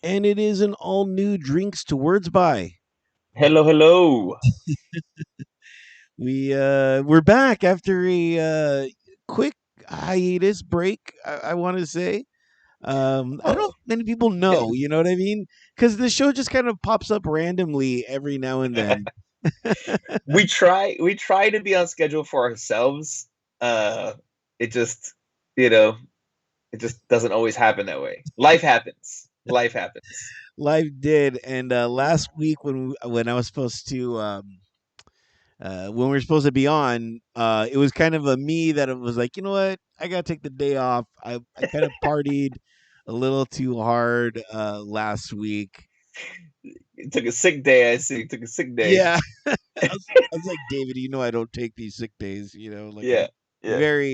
and it is an all new Drinks to Words by. Hello, hello. We're back after a quick hiatus break. I want to say. I don't know if Oh, many people yeah. know. You know what I mean? Because the show just kind of pops up randomly every now and then. We try to be on schedule for ourselves. It just, you know, it just doesn't always happen that way. Life happens. Life happens. Life did, and last week when I was supposed to when we were supposed to be on, it was kind of a me that it was like, you know what, I gotta take the day off. I kind of partied a little too hard last week. You took a sick day, I see. You took a sick day. Yeah, I was like, David, you know, I don't take these sick days. You know, like I'm Yeah. Yeah. very,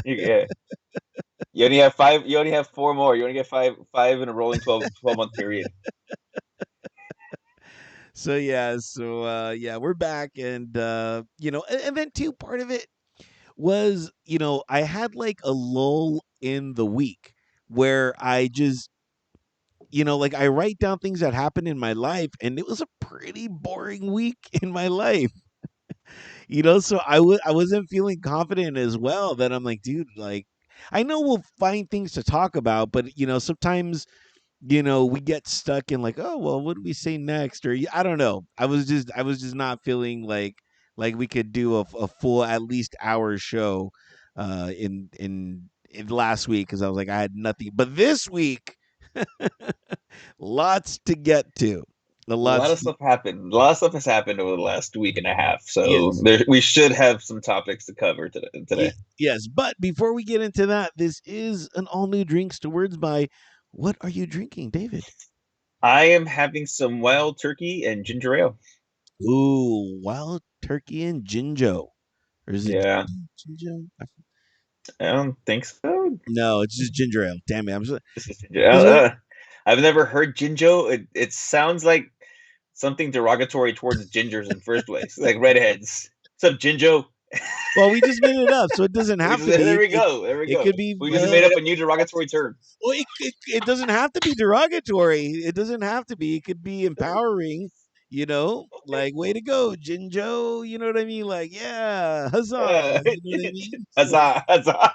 Yeah. You only have five, you only have four more. You only get five in a rolling 12 month period. so yeah, yeah, we're back, and and then too, part of it was, I had like a lull in the week where I just, like I write down things that happened in my life, and it was a pretty boring week in my life. So I wasn't feeling confident as well, that I'm like, dude, like I know we'll find things to talk about, but sometimes we get stuck in like, oh well, what do we say next, or I don't know. I was just not feeling like we could do a full at least hour show in last week, because I was like, I had nothing. But this week, lots to get to. A A lot lots of stuff happened. A lot of stuff has happened over the last week and a half. So Yes. we should have some topics to cover today. Yes, but before we get into that, this is an all new Drinks to Words by. What are you drinking, David? I am having some wild turkey and ginger ale. Ooh, wild turkey and ginger. Or is it Yeah, ginger? I don't think so. No, it's just ginger ale. Damn it! I'm just This is ginger. because I've never heard Jinjo. It sounds like something derogatory towards gingers in first place, like redheads. What's up, Jinjo? we just made it up, so it doesn't have to There be. we go. There we It go. could be. We just made up a new derogatory term. Well, it doesn't have to be derogatory. It doesn't have to be. It could be empowering. Okay. Like way to go, Jinjo. You know what I mean? Like, yeah, huzzah. You know what I mean? So Huzzah! Huzzah!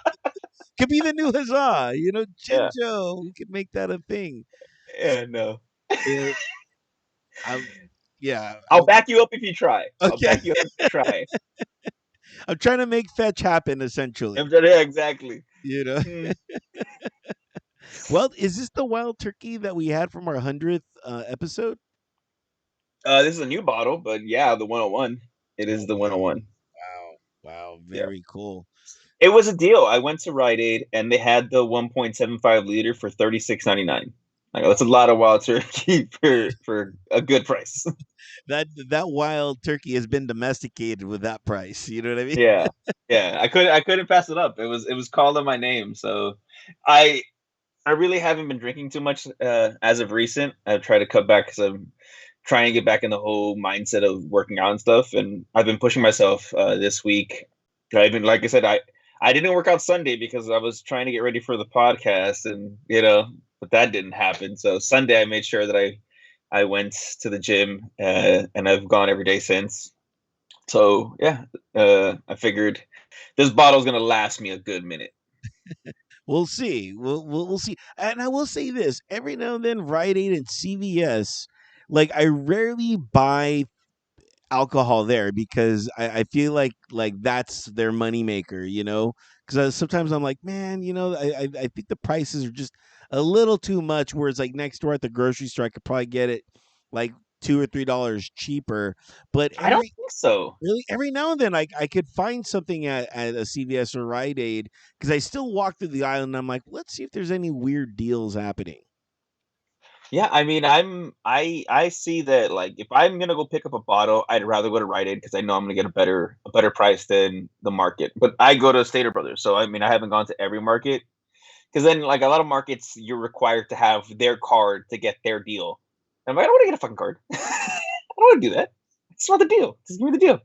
could be the new huzzah. Yeah. Jinjo. We could make that a thing. Yeah. No. Uh, I, yeah. I'll back you up if you try. I'll Okay. back you up if you try. I'm trying to make fetch happen, essentially. Yeah, exactly. You know. Mm. Well, is this the wild turkey that we had from our 100th episode? This is a new bottle, but yeah, the 101. It is the Oh, 101. wow. Wow. Yeah. Very cool. It was a deal. I went to Rite Aid and they had the 1.75 liter for 36.99. Like that's a lot of wild turkey for a good price. That wild turkey has been domesticated with that price. You know what I mean? Yeah. Yeah. I couldn't pass it up. It was calling my name. So I I really haven't been drinking too much as of recent. I've tried to cut back because I'm trying to get back in the whole mindset of working out and stuff. And I've been pushing myself this week. I've been, like I said, I didn't work out Sunday because I was trying to get ready for the podcast, and but that didn't happen. So Sunday, I made sure that I went to the gym, and I've gone every day since. So yeah, I figured this bottle's gonna last me a good minute. We'll see. We'll see. And I will say this: every now and then, Rite Aid and CVS, like I rarely buy alcohol there, because I feel like that's their moneymaker, because sometimes I'm like, man, I think the prices are just a little too much, whereas like next door at the grocery store I could probably get it like $2 or $3 cheaper. But I don't think so. every now and then I could find something at a CVS or Rite Aid, because I still walk through the aisle and I'm like, let's see if there's any weird deals happening. Yeah, I mean, I see that, like, if I'm gonna go pick up a bottle, I'd rather go to Rite Aid because I know I'm gonna get a better price than the market. But I go to Stater Brothers, so I mean, I haven't gone to every market because then, like, a lot of markets, you're required to have their card to get their deal. I'm like, I don't want to get a fucking card. I don't want to do that. It's not the deal. Just give me the deal.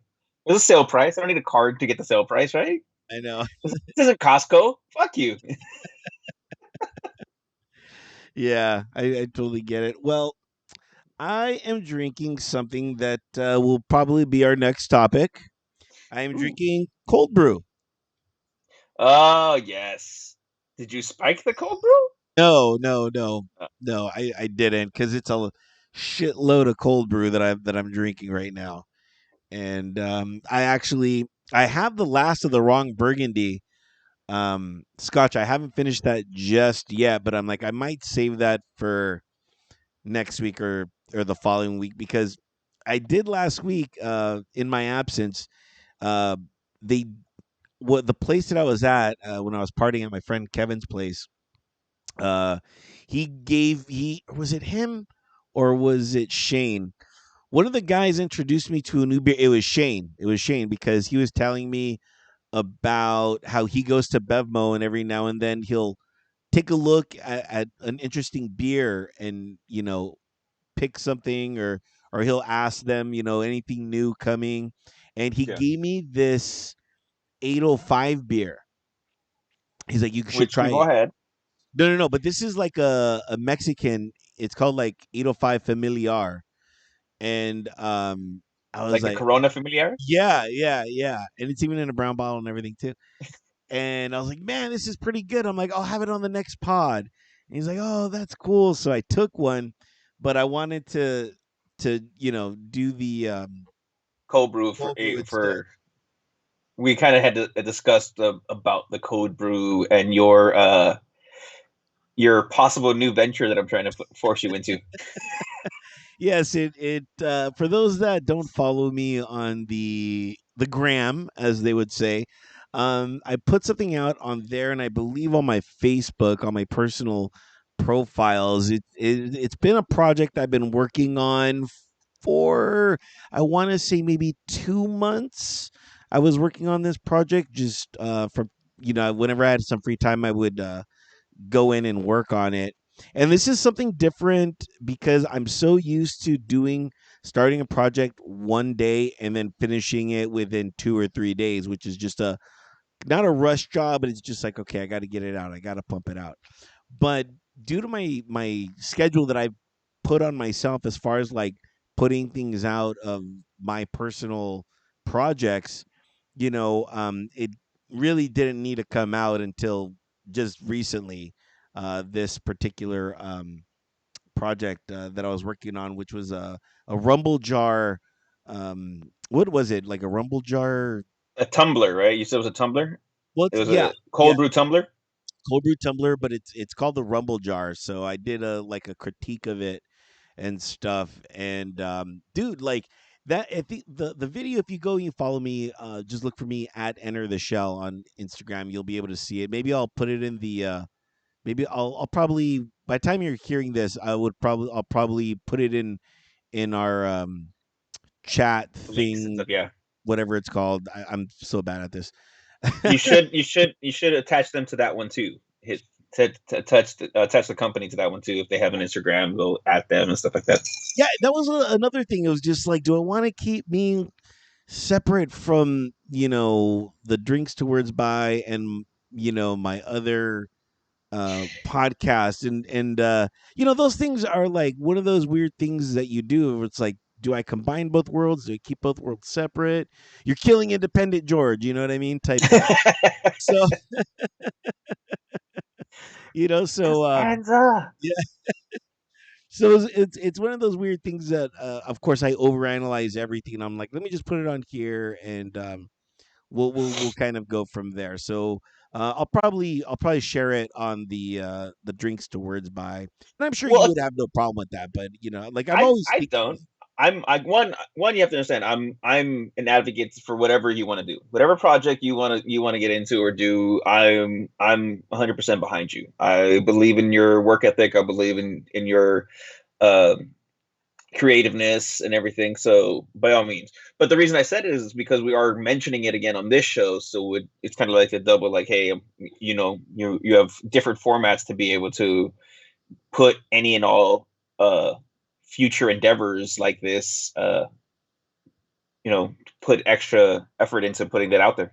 There's a sale price. I don't need a card to get the sale price, right? I know. This isn't Costco. Fuck you. Yeah, I totally get it. Well, I am drinking something that will probably be our next topic. I am Ooh. drinking cold brew. Oh yes. Did you spike the cold brew? No, no, no, Uh, no. I didn't because it's a shitload of cold brew that I'm drinking right now, and I have the last of the wrong Burgundy Scotch. I haven't finished that just yet, but I'm like I might save that for next week or the following week because I did last week in my absence. Uh, they what the place that I was at when I was partying at my friend Kevin's place. Uh, he was it him or was it Shane? One of the guys introduced me to a new beer. It was Shane. It was Shane because he was telling me about how he goes to Bevmo and every now and then he'll take a look at an interesting beer and pick something or he'll ask them anything new coming, and he yeah. gave me this 805 beer. He's like, you should Which try we've all it. had. No, no, no, but this is like a Mexican. It's called like 805 Familiar, and I was Like the like, Corona Familiar. yeah, yeah, yeah, and it's even in a brown bottle and everything too. And I was like, man, this is pretty good. I'm like, I'll have it on the next pod. And he's like, oh, that's cool. So I took one, but I wanted to do the Cold brew cold brew instead. for we kind of had to discuss about the cold brew and your possible new venture that I'm trying to force you into. Yes, it for those that don't follow me on the gram, as they would say, I put something out on there, and I believe on my Facebook, on my personal profiles. It's been a project I've been working on for, I want to say, maybe 2 months. I was working on this project just for whenever I had some free time, I would go in and work on it. And this is something different because I'm so used to starting a project one day and then finishing it within 2 or 3 days, which is just a not a rush job, but it's just like, okay, I got to get it out. I got to pump it out. But due to my schedule that I've put on myself as far as like putting things out of my personal projects, it really didn't need to come out until just recently. This particular project that I was working on, which was a rumble jar. What was it, like a rumble jar? A tumbler, right? You said it was a tumbler. Well, It was yeah, a yeah, cold brew tumbler. cold brew tumbler, but it's called the rumble jar. So I did a critique of it and stuff. And dude, like that, if the video, if you go and you follow me, just look for me at Enter the Shell on Instagram. You'll be able to see it. Maybe I'll put it in the maybe I'll probably, by the time you're hearing this, I'll probably put it in our chat Links and thing, stuff. Yeah. whatever it's called. I'm so bad at this. You should attach them to that one too. Hit attach the company to that one too. If they have an Instagram, go at them and stuff like that. Yeah, that was another thing. It was just like, do I want to keep me separate from the drinks towards by and my other podcast, and those things are like one of those weird things that you do where it's like, do I combine both worlds? Do I keep both worlds separate? You're killing independent George, you know what I mean, type thing. So so Dispenza. yeah, so it's one of those weird things that of course I overanalyze everything. I'm like, let me just put it on here, and we'll kind of go from there. So I'll probably share it on the drinks to words by, and I'm sure you Well, would have no problem with that. But like I'm I always I thinking, don't. One you have to understand. I'm an advocate for whatever you want to do, whatever project you want to get into or do. I'm 100% behind you. I believe in your work ethic. I believe in your uh, creativeness and everything. So by all means. But the reason I said it is because we are mentioning it again on this show. So it's kind of like a double. Like, hey, you have different formats to be able to put any and all uh future endeavors like this put extra effort into putting that out there.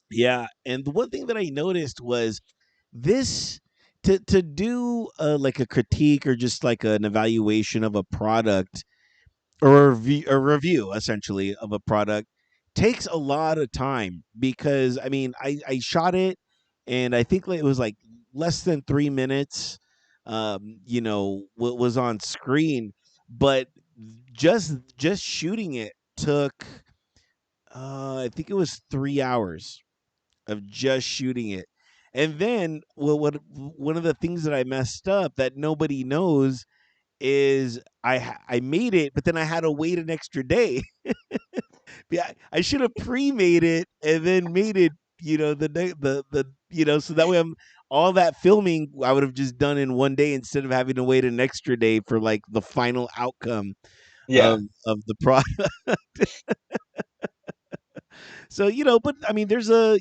yeah. And the one thing that I noticed was this. to do like a critique or just like an evaluation of a product or a review essentially of a product takes a lot of time because I mean I shot it and I think like it was like less than 3 minutes what was on screen, but just shooting it took I think it was 3 hours of just shooting it. And then what one of the things that I messed up that nobody knows is I made it, but then I had to wait an extra day. Yeah, I should have pre-made it and then made it. So that way I'm all that filming I would have just done in one day instead of having to wait an extra day for like the final outcome of Yeah. the product. So but I mean, there's a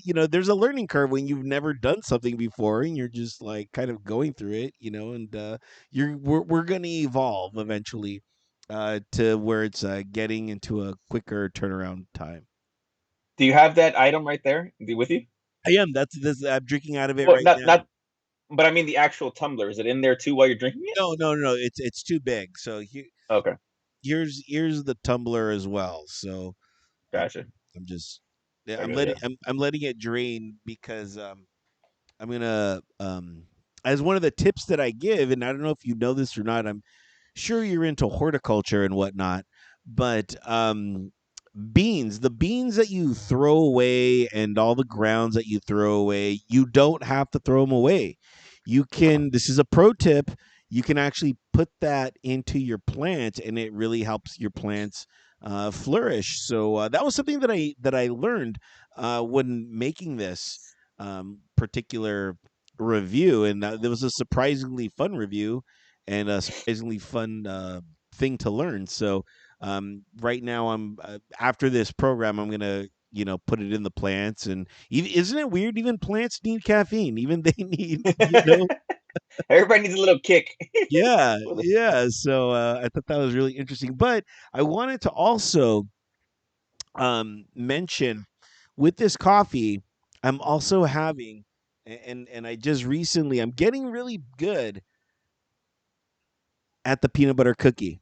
learning curve when you've never done something before and you're just like kind of going through it, and we're gonna evolve eventually, to where it's getting into a quicker turnaround time. Do you have that item right there with you? I am. That's this. I'm drinking out of it Well, right not now. not, but I mean the actual tumbler. Is it in there too while you're drinking it? No, no, no. It's too big. So Okay, here's the tumbler as well. So I'm, gotcha. I'm just yeah, There you go. Yeah. I'm letting it drain because I'm gonna as one of the tips that I give, and I don't know if you know this or not. I'm sure you're into horticulture and whatnot, but the beans that you throw away and all the grounds that you throw away, you don't have to throw them away. You can, this is a pro tip, you can actually put that into your plants and it really helps your plants flourish. So that was something that I learned when making this particular review, and there was a surprisingly fun review and a surprisingly fun thing to learn. So right now I'm after this program I'm gonna put it in the plants, and isn't it weird, even plants need caffeine, even they need Everybody needs a little kick. yeah, yeah. So I thought that was really interesting, but I wanted to also mention with this coffee I'm also having, and I just recently I'm getting really good at the peanut butter cookie.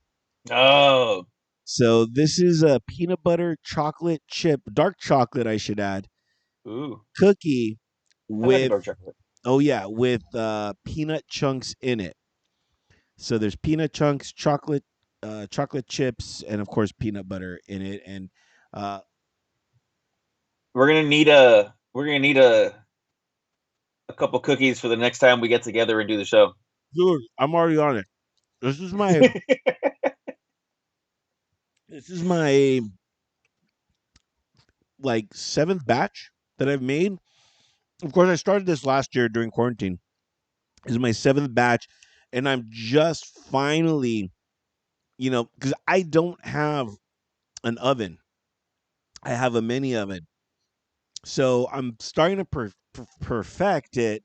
Oh, So this is a peanut butter chocolate chip, dark chocolate, I should add, ooh, cookie I like a with dark chocolate. oh yeah, with peanut chunks in it. So there's peanut chunks, chocolate chips, and of course peanut butter in it. And uh, We're gonna need a couple cookies for the next time we get together and do the show. dude, I'm already on it. This is my this is my like seventh batch that I've made. Of course, I started this last year during quarantine. This is my seventh batch, and I'm just finally, because I don't have an oven. I have a mini oven. So I'm starting to perfect it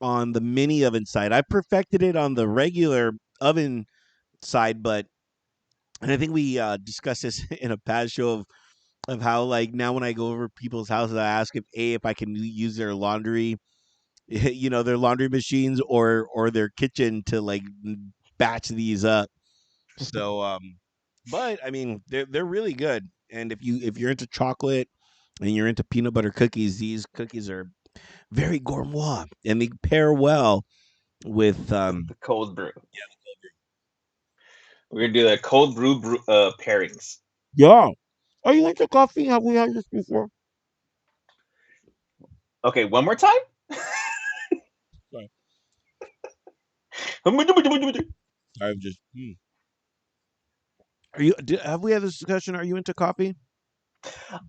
on the mini oven side. I perfected it on the regular oven side, but and I think we discussed this in a past show of how like now when I go over people's houses, I ask if I can use their laundry, their laundry machines or their kitchen to like batch these up. So but I mean they're really good. And if you're into chocolate and you're into peanut butter cookies, these cookies are very gourmand and they pair well with The cold brew. We're gonna do the cold brew pairings. yeah. Are you into coffee? Have we had this before? Okay, one more time. Sorry, I I'm just. Have we had this discussion? Are you into coffee?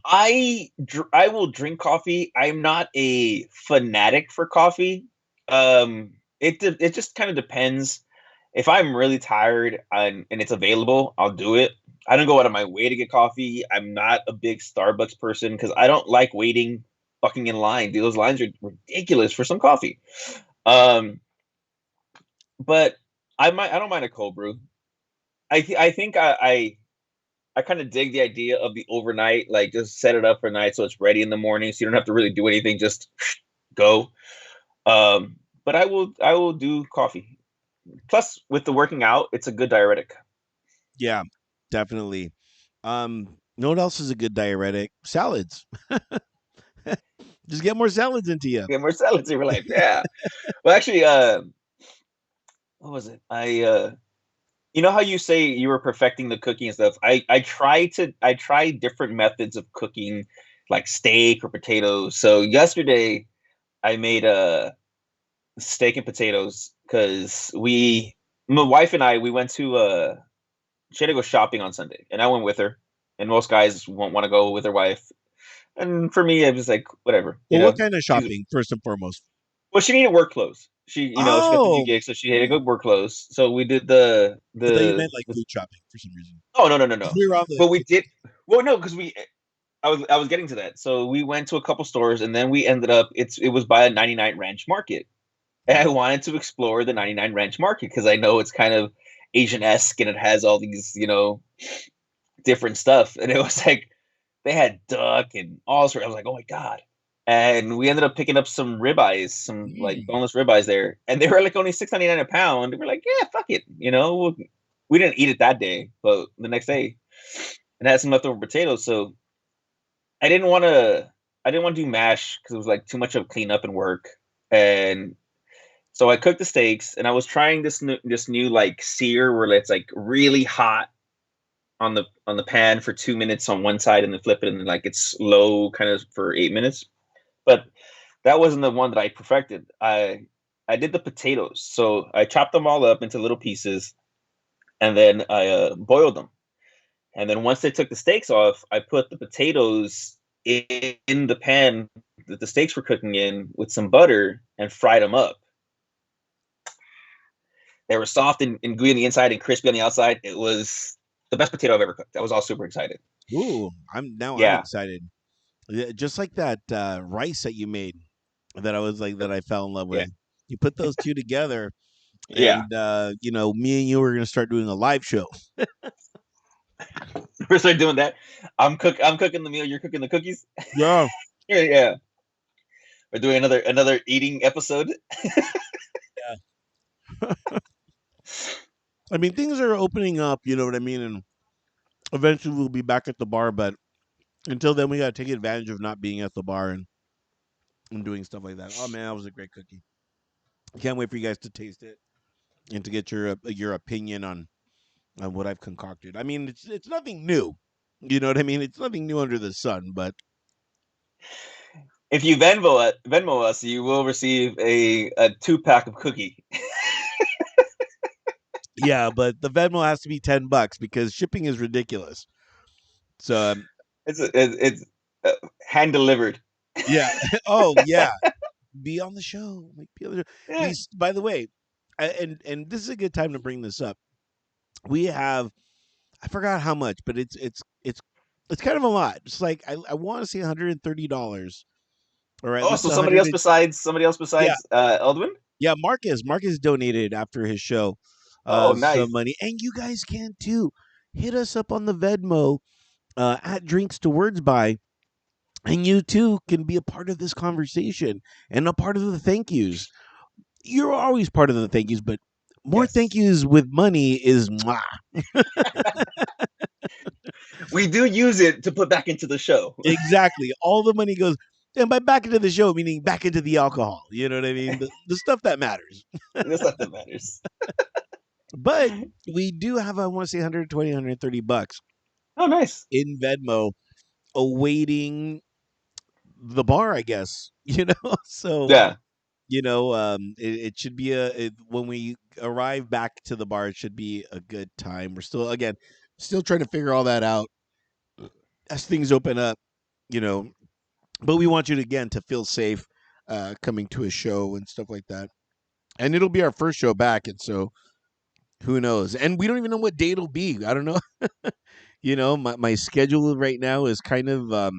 I will drink coffee. I'm not a fanatic for coffee. It just kind of depends. If I'm really tired and it's available, I'll do it. I don't go out of my way to get coffee. I'm not a big Starbucks person because I don't like waiting fucking in line. Dude, those lines are ridiculous for some coffee. Um, but I don't mind a cold brew. I think I kind of dig the idea of the overnight, like just set it up for night so it's ready in the morning, so you don't have to really do anything, just go. but I will do coffee. Plus, with the working out, it's a good diuretic. Yeah, definitely. You know what else is a good diuretic? Salads. Just get more salads into you. Get more salads in your life. Yeah. Well, actually, what was it? You know how you say you were perfecting the cooking and stuff. I try different methods of cooking, like steak or potatoes. So yesterday I made a steak and potatoes because my wife and I, we went to she had to go shopping on Sunday, and I went with her. And most guys won't want to go with their wife, and for me, it was like whatever, Well, what kind of shopping, first and foremost? well, she needed work clothes. She got the new Oh, gig, so she had to go work clothes. So we did the I thought you the, meant like the food shopping for some reason. oh, no, no, no, 'Cause no. we were on the But we did well, no, because I was getting to that. So we went to a couple stores, and then we ended up it was by a 99 Ranch Market, and I wanted to explore the 99 Ranch Market because I know it's kind of Asian esque and it has all these different stuff, and it was like they had duck and all sorts. I was like, oh my god. And we ended up picking up some ribeyes, some like Mm. boneless ribeyes there, and they were like only 6.99 a pound. And we're like, yeah, fuck it, we didn't eat it that day, but the next day, and had some leftover potatoes. So I didn't want to, I didn't want to do mash because it was like too much of cleanup and work. And so I cooked the steaks, and I was trying this new like sear where it's like really hot on the pan for 2 minutes on one side, and then flip it, and then like it's low kind of for 8 minutes. But that wasn't the one that I perfected. I did the potatoes, so I chopped them all up into little pieces, and then I boiled them. And then once they took the steaks off, I put the potatoes in the pan that the steaks were cooking in with some butter and fried them up. They were soft and gooey on the inside and crispy on the outside. It was the best potato I've ever cooked. I was all super excited. Ooh, I'm Yeah, excited. Yeah, just like that rice that you made that I was like that I fell in love yeah, with. You put those two together, yeah. and me and you were gonna start doing a live show. We're start doing that. I'm cooking the meal. You're cooking the cookies. Yeah. Yeah, yeah. We're doing another eating episode. I mean, things are opening up. You know what I mean, and eventually we'll be back at the bar. But until then, we gotta take advantage of not being at the bar and doing stuff like that. Oh man, that was a great cookie. Can't wait for you guys to taste it and to get your opinion on what I've concocted. I mean, it's nothing new. You know what I mean? It's nothing new under the sun, but If you Venmo us, you will receive a 2 pack of cookie. yeah, but the Venmo has to be $10 because shipping is ridiculous. So It's hand delivered. yeah. Oh yeah, be on the show. Like be on the show. Yeah. By the way, and this is a good time to bring this up. We have I forgot how much, but it's kind of a lot. It's like I want to say $130 or at Oh, least so 100. somebody else Yeah, besides Eldwin. yeah. Marcus donated after his show Oh, some nice. money, and you guys can too. Hit us up on the Venmo at Drinks to Words By, and you too can be a part of this conversation and a part of the thank yous. You're always part of the thank yous, but more thank Yes, yous with money is mwah. we do use it to put back into the show. Exactly. All the money goes, and by back into the show, meaning back into the alcohol. You know what I mean? The stuff that matters. That's not that matters. But we do have, I want to say, 120, $130 Oh, nice. in Venmo awaiting the bar, I guess. So Yeah. it should be when we arrive back to the bar, it should be a good time. We're still, again, still trying to figure all that out as things open up. You know, but we want you to, again, to feel safe coming to a show and stuff like that. And it'll be our first show back, and so who knows? And we don't even know what day it'll be. I don't know. My schedule right now is kind of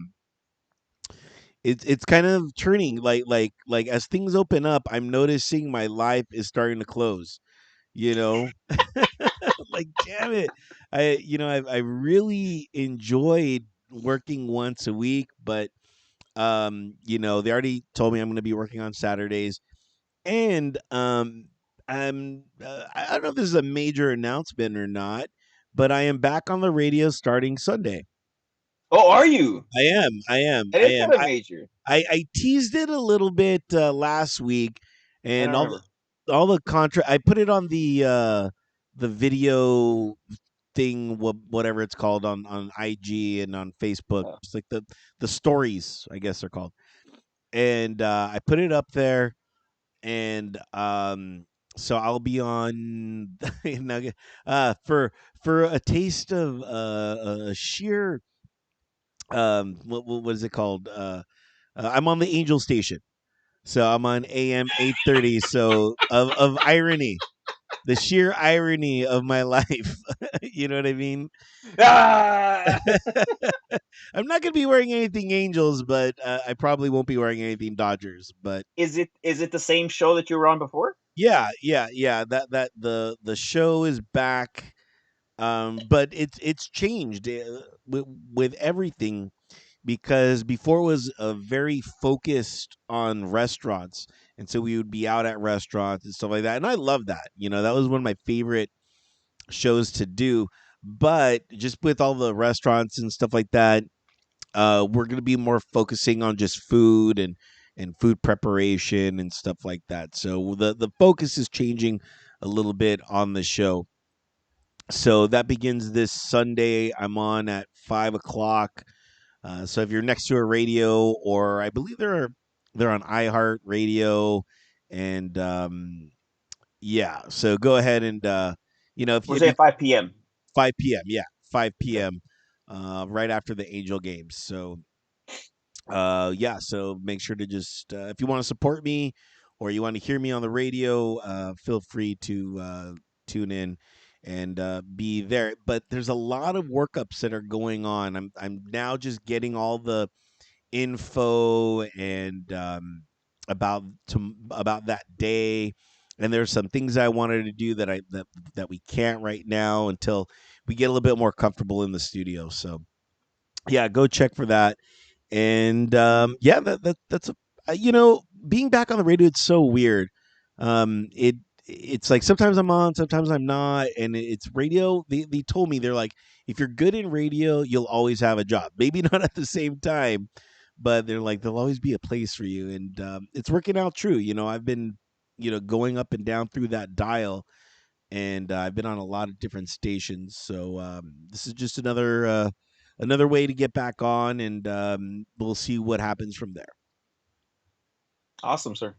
it's kind of turning like as things open up, I'm noticing my life is starting to close, you know? Like damn it. I really enjoyed working once a week, but they already told me I'm going to be working on Saturdays. And I don't know if this is a major announcement or not, but I am back on the radio starting Sunday. Oh, are you? I am. I am. It I is am. kind of major. I teased it a little bit last week, I don't and remember. all the contra. I put it on the video thing, whatever it's called, on IG and on Facebook. Oh. It's like the stories, I guess they're called. And I put it up there, and so I'll be on Nugget for a taste of a sheer what is it called? I'm on the Angel Station, so I'm on AM 830. So of irony, the sheer irony of my life. You know what I mean? Ah! I'm not gonna be wearing anything Angels, but I probably won't be wearing anything Dodgers. But Is it the same show that you were on before? yeah. That the show is back. But it's changed with everything, because before it was very focused on restaurants, and so we would be out at restaurants and stuff like that, and I love that. That was one of my favorite shows to do. But just with all the restaurants and stuff like that, we're going to be more focusing on just food and food preparation and stuff like that. So the focus is changing a little bit on the show. So that begins this Sunday. I'm on at 5 o'clock. So if you're next to a radio, or I believe they're on iHeart Radio, and yeah. So go ahead and We're if you saying 5 p.m. 5 p.m. Yeah, five Okay. p.m. Right after the Angel games. So yeah. So make sure to just if you want to support me, or you want to hear me on the radio, feel free to tune in and be there. But there's a lot of workups that are going on. I'm now just getting all the info and about that day, and there's some things I wanted to do that we can't right now until we get a little bit more comfortable in the studio. So yeah, go check for that. And yeah, that's a being back on the radio. It's so weird. It's like sometimes I'm on, sometimes I'm not, and it's radio. They told me, they're like, if you're good in radio, you'll always have a job. Maybe not at the same time, but they're like, there'll always be a place for you, and it's working out true. I've been going up and down through that dial, and I've been on a lot of different stations. So this is just another way to get back on, and we'll see what happens from there. Awesome, sir.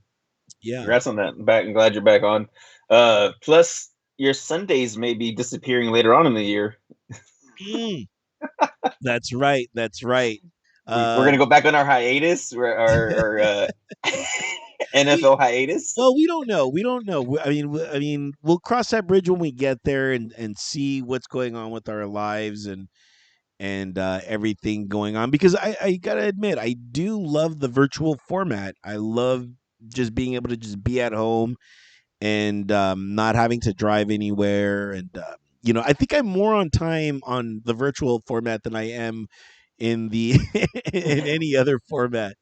Yeah. Congrats on that. I'm glad you're back on. Plus, your Sundays may be disappearing later on in the year. Mm, that's right. That's right. We're Uh, gonna go back on our hiatus, our we NFL hiatus. Well, we don't know. We don't know. I mean, we'll cross that bridge when we get there, and see what's going on with our lives, and everything going on. Because I gotta admit, I do love the virtual format. I love just being able to just be at home, and not having to drive anywhere. And I think I'm more on time on the virtual format than I am in the in any other format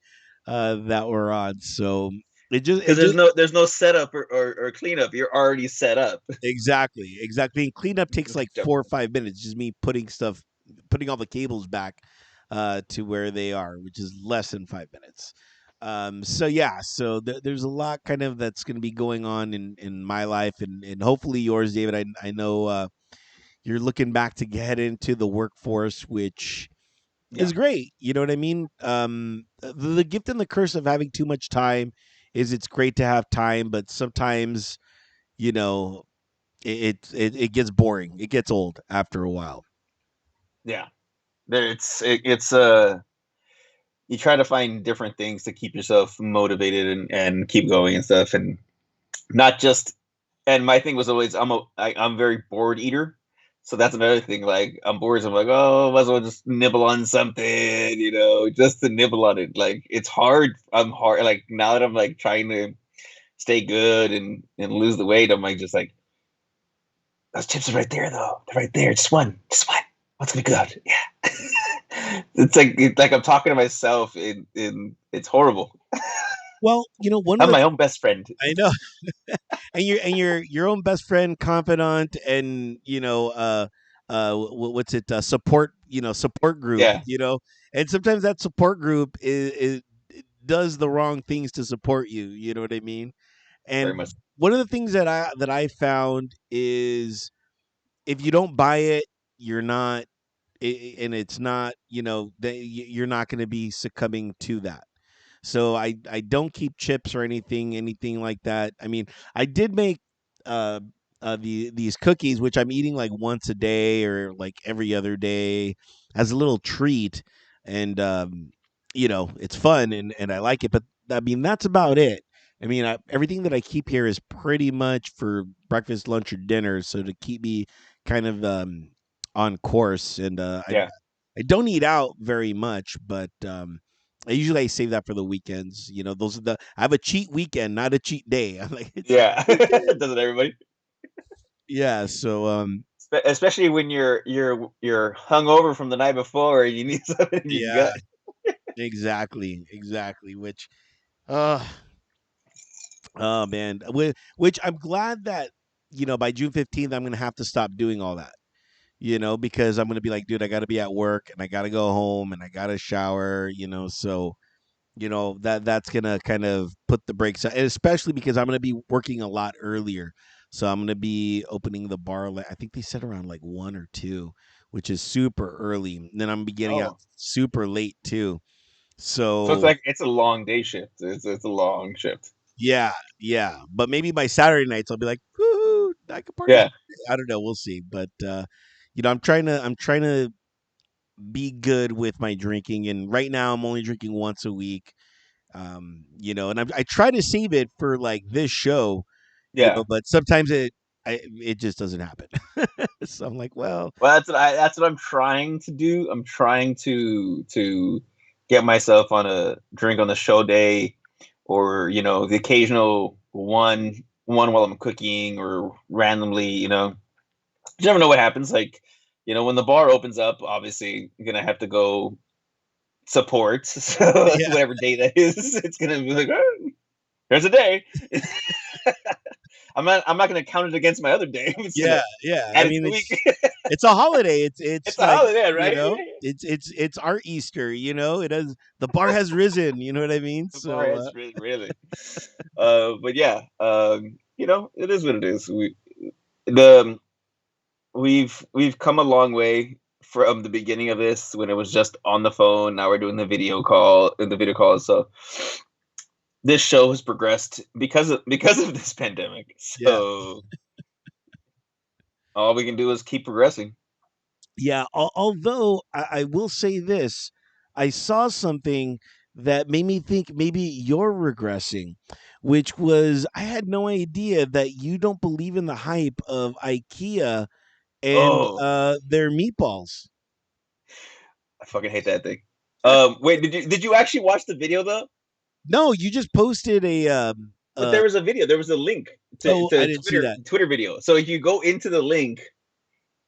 that we're on. So it Because there's just no setup or cleanup. You're already set up. exactly. And cleanup takes like Jump. 4 or 5 minutes. Just me putting all the cables back to where they are, which is less than 5 minutes. So yeah, so there's a lot kind of that's going to be going on in my life, and hopefully yours, David. I know you're looking back to get into the workforce, which Yeah, is great. You know what I mean? The gift and the curse of having too much time is it's great to have time, but sometimes you know it gets boring. It gets old after a while. yeah. It's you try to find different things to keep yourself motivated and keep going and stuff, and not just. And my thing was always I'm very bored eater, so that's another thing. Like I'm bored, so I'm like, oh, might as well just nibble on something, just to nibble on it. Like it's hard. I'm hard. Like now that I'm like trying to stay good and lose the weight, I'm like just like those chips are right there though. They're right there. Just one. What's gonna be good? Yeah. It's like I'm talking to myself, and it's horrible. Well, one of I'm the my own best friend. I know, and you're your own best friend, confidant, and what's it? Support, support group. Yeah, And sometimes that support group is does the wrong things to support you. You know what I mean? very And much. one of the things that I found is if you don't buy it, you're not, and it's not, you're not going to be succumbing to that. So I don't keep chips or anything like that. I mean, I did make uh these cookies, which I'm eating like once a day or like every other day as a little treat, and it's fun and I like it. But I mean, that's about it. I mean, everything that I keep here is pretty much for breakfast, lunch, or dinner, so to keep me kind of on course. And Yeah, I don't eat out very much, but I save that for the weekends. Those are I have a cheat weekend, not a cheat day. I'm like, it's a yeah. weekend. Doesn't everybody? Yeah. So Especially when you're hungover from the night before and you need something in your yeah, gut. exactly. Which uh oh man, which I'm glad that by June 15th I'm gonna have to stop doing all that. Because I'm gonna be like, dude, I gotta be at work and I gotta go home and I gotta shower. So that's gonna kind of put the brakes on, and especially because I'm gonna be working a lot earlier. So I'm gonna be opening the bar. I think they said around like 1 or 2, which is super early. And then I'm gonna be getting out Oh, super late too. so it's So like it's a long day shift. It's a long shift. yeah, yeah. But maybe by Saturday nights I'll be like, woohoo, I can party. Yeah, I don't know. We'll see. But I'm trying to be good with my drinking, and right now I'm only drinking once a week. And I try to save it for like this show, yeah. but sometimes it just doesn't happen. So I'm like, well, Well, that's what I'm trying to do. I'm trying to get myself on a drink on the show day, or the occasional one while I'm cooking, or randomly. You never know what happens. Like, when the bar opens up, obviously you're gonna have to go support. So yeah, whatever day that is, it's gonna be like, oh, there's a day. I'm not gonna count it against my other day. I'm just gonna yeah. I add it to mean, the week. it's a holiday. It's It's a like holiday, right? it's our Easter. It has the bar has risen. You know what I mean? The bar So has really. But yeah, it is what it is. The we've come a long way from the beginning of this when it was just on the phone. Now we're doing the video call. So this show has progressed because of this pandemic. yeah, So all we can do is keep progressing. yeah. Although I will say this, I saw something that made me think maybe you're regressing, which was I had no idea that you don't believe in the hype of IKEA and Oh, their meatballs. I fucking hate that thing. Wait, did you actually watch the video though? No, you just posted a But there was a video. There was a link to, oh, I to didn't see Twitter that. Twitter video. So if you go into the link,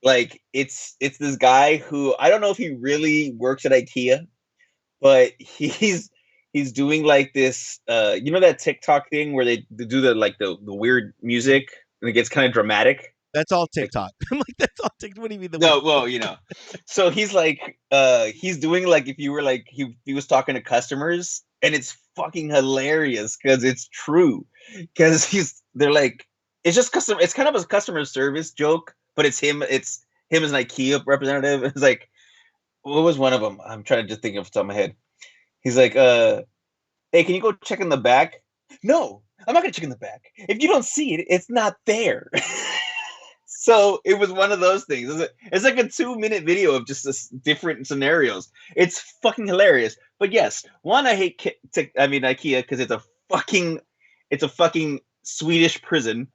like it's this guy who I don't know if he really works at IKEA, but he's doing like this that TikTok thing where they do the weird music and it gets kind of dramatic. That's all Like, TikTok. I'm like, that's all TikTok. What do you mean the weird? no, well, so he's like he's doing like if you were like he was talking to customers, and it's fucking hilarious because it's true. Because they're like, it's just customer, it's kind of a customer service joke, but it's him as an IKEA representative. It's like, what was one of them? I'm trying to just think of the top of my head. He's like, hey, can you go check in the back? No, I'm not gonna check in the back. If you don't see it, it's not there. So it was one of those things. It's like a 2-minute video of just this different scenarios. It's fucking hilarious. But yes, one, I hate IKEA because it's a fucking Swedish prison.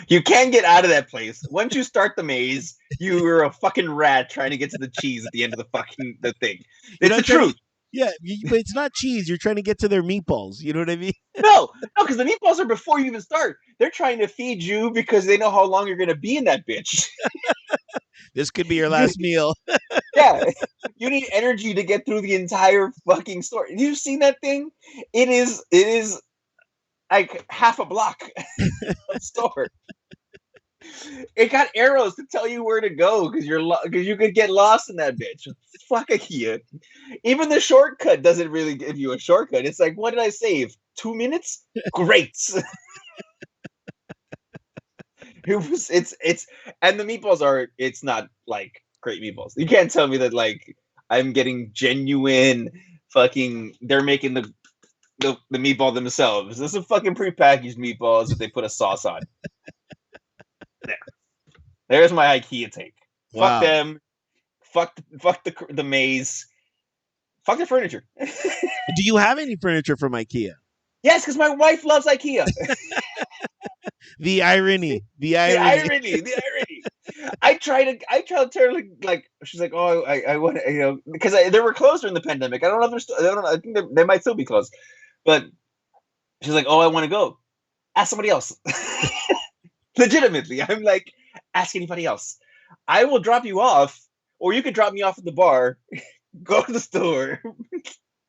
You can't get out of that place. Once you start the maze, you are a fucking rat trying to get to the cheese at the end of the thing. You're It's the not trying to. truth. Yeah, but it's not cheese. You're trying to get to their meatballs. You know what I mean? No, no, because the meatballs are before you even start. They're trying to feed you because they know how long you're gonna be in that bitch. This could be your You, last meal. Yeah, you need energy to get through the entire fucking store. You've seen that thing? It is like half a block of store. It got arrows to tell you where to go because because you could get lost in that bitch. Fuck IKEA. Even the shortcut doesn't really give you a shortcut. It's like, what did I save? 2 minutes? Great. It's and the meatballs are it's not like great meatballs. You can't tell me that like I'm getting genuine fucking they're making the meatball themselves. This is fucking prepackaged meatballs that they put a sauce on. There. There's my IKEA take. Fuck Wow. them. Fuck the maze. Fuck the furniture. Do you have any furniture from IKEA? Yes, because my wife loves IKEA. The irony. The The irony. irony, the irony. I try to tell her like she's like, oh, I want to, because they were closed during the pandemic. I don't know if they're still. I don't know. I think they might still be closed, but she's like, oh, I want to go. Ask somebody else. Legitimately, I'm like, ask anybody else. I will drop you off, or you could drop me off at the bar. Go to the store.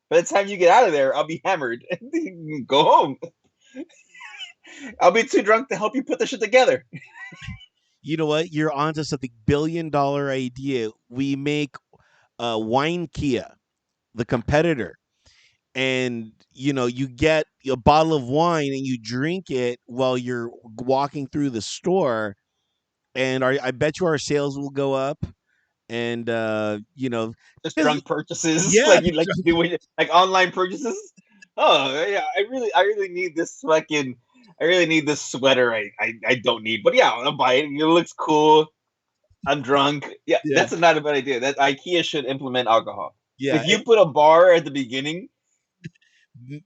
By the time you get out of there, I'll be hammered. Go home. I'll be too drunk to help you put the shit together. You know what? You're onto something. $1 billion idea. We make Wine Kia, the competitor, and you get a bottle of wine and you drink it while you're walking through the store, and I bet you our sales will go up. And Just 'cause- drunk purchases, yeah, like you do with like online purchases. Oh yeah, I really need this fucking. I really need this sweater. I don't need, but yeah, I'll buy it. It looks cool. I'm drunk. Yeah, yeah, that's not a bad idea. That IKEA should implement alcohol. yeah. If you put a bar at the beginning,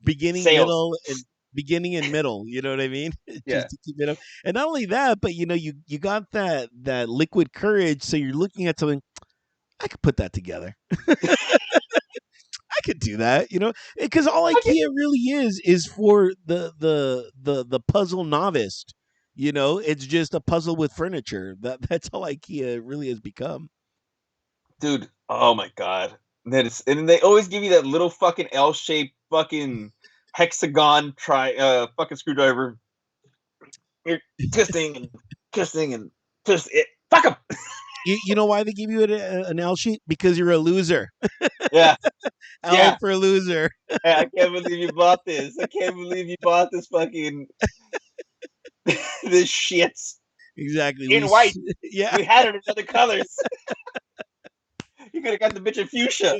Beginning, sales. middle, and beginning and middle. You know what I mean? Yeah, Just to keep it up. And not only that, but you got that liquid courage. So you're looking at something. I could put that together. I could do that, because all okay, IKEA really is for the puzzle novice. It's just a puzzle with furniture. That's all IKEA really has become. dude. Oh my god, that is, and they always give you that little fucking L-shaped fucking hexagon fucking screwdriver. You're twisting and twisting and twist it. Fuck them. You know why they give you an L sheet? Because you're a loser. Yeah, L yeah. for loser. I can't believe you bought this. I can't believe you bought this fucking this shit Exactly. in white. Yeah. We had it in other colors. You could have got the bitch in fuchsia.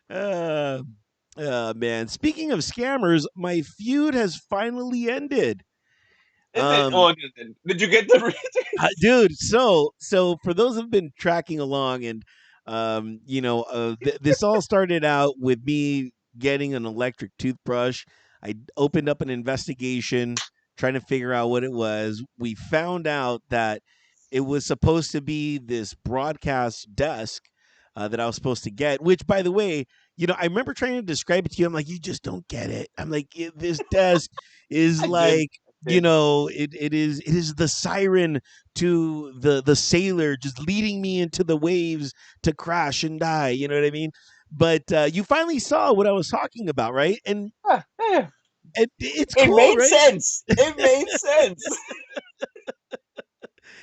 Uh, man. Speaking of scammers, my feud has finally ended. Is it? Um, Oh, did you get the? dude, so for those who've been tracking along, and this all started out with me getting an electric toothbrush. I opened up an investigation trying to figure out what it was. We found out that it was supposed to be this broadcast desk that I was supposed to get, which, by the way, I remember trying to describe it to you. I'm like, you just don't get it. I'm like, this desk is I did. like, I did. it is the siren to the sailor just leading me into the waves to crash and die. You know what I mean? But you finally saw what I was talking about, right? And Yeah. it's It cool, made right? sense. It made sense.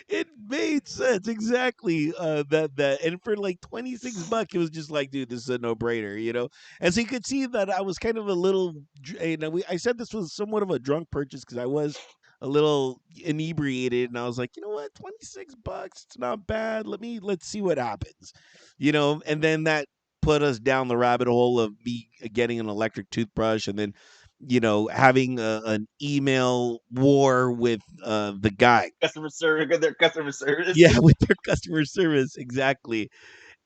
It made sense exactly. That and for like $26, it was just like, dude, this is a no brainer. And so you could see that I was kind of a little. I said this was somewhat of a drunk purchase because I was a little inebriated, and I was like, you know what, $26, it's not bad. Let's see what happens. And then that put us down the rabbit hole of me getting an electric toothbrush, and then having an email war with the guy. Customer service. Their customer service. Yeah, with their customer service, exactly.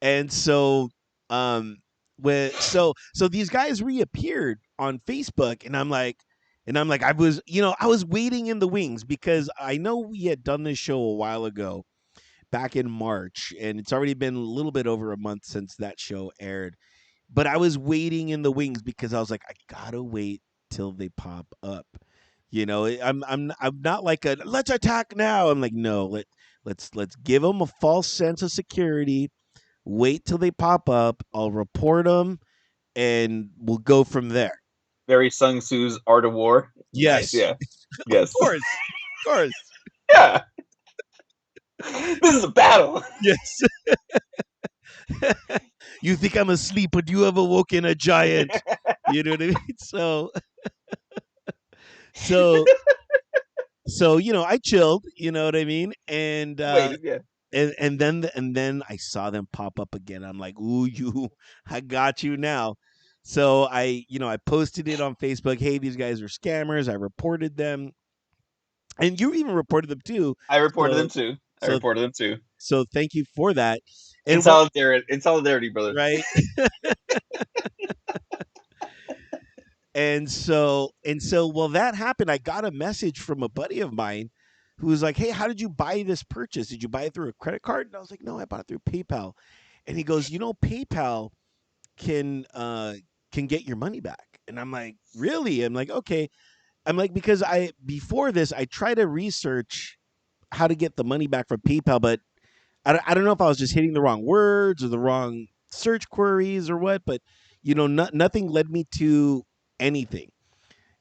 And so, so these guys reappeared on Facebook, and I'm like, I was waiting in the wings because I know we had done this show a while ago, back in March, and it's already been a little bit over a month since that show aired. But I was waiting in the wings because I was like, I gotta wait till they pop up. I'm not like a let's attack now. I'm like, no, let's Let's give them a false sense of security. Wait till they pop up. I'll report them, and we'll go from there. Very Sung Tzu's Art of War. Nice, Yes, yeah, of yes, course, of course. yeah. This is a battle. Yes. You think I'm asleep, but you ever woken a giant? You know what I mean? So I chilled. You know what I mean? And Wait, yeah. and then I saw them pop up again. I'm like, ooh, you, I got you now. So I posted it on Facebook. Hey, these guys are scammers. I reported them, and you even reported them too. I reported So them too. I so reported them too. so thank you for that. In And what solidarity, brother. right? And so well, that happened. I got a message from a buddy of mine who was like, "Hey, how did you buy this purchase? Did you buy it through a credit card?" And I was like, "No, I bought it through PayPal." And he goes, "PayPal can can get your money back." And I'm like, "Really?" I'm like, "Okay." I'm like, because I before this I tried to research how to get the money back from PayPal, but I don't know if I was just hitting the wrong words or the wrong search queries or what, but nothing led me to anything.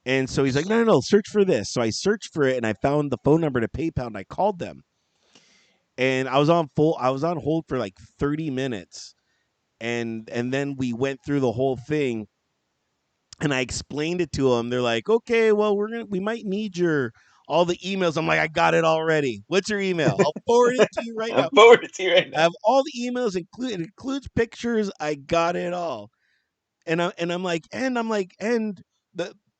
And so he's like, no, no, no, search for this. So I searched for it and I found the phone number to PayPal and I called them. And I was on hold for like 30 minutes. And then we went through the whole thing and I explained it to them. They're like, okay, well, we might need your all the emails. I'm like, I got it already. What's your email? I'll forward it to you right I'm now. forwarded to you right I now. have all the emails, it includes pictures. I got it all. And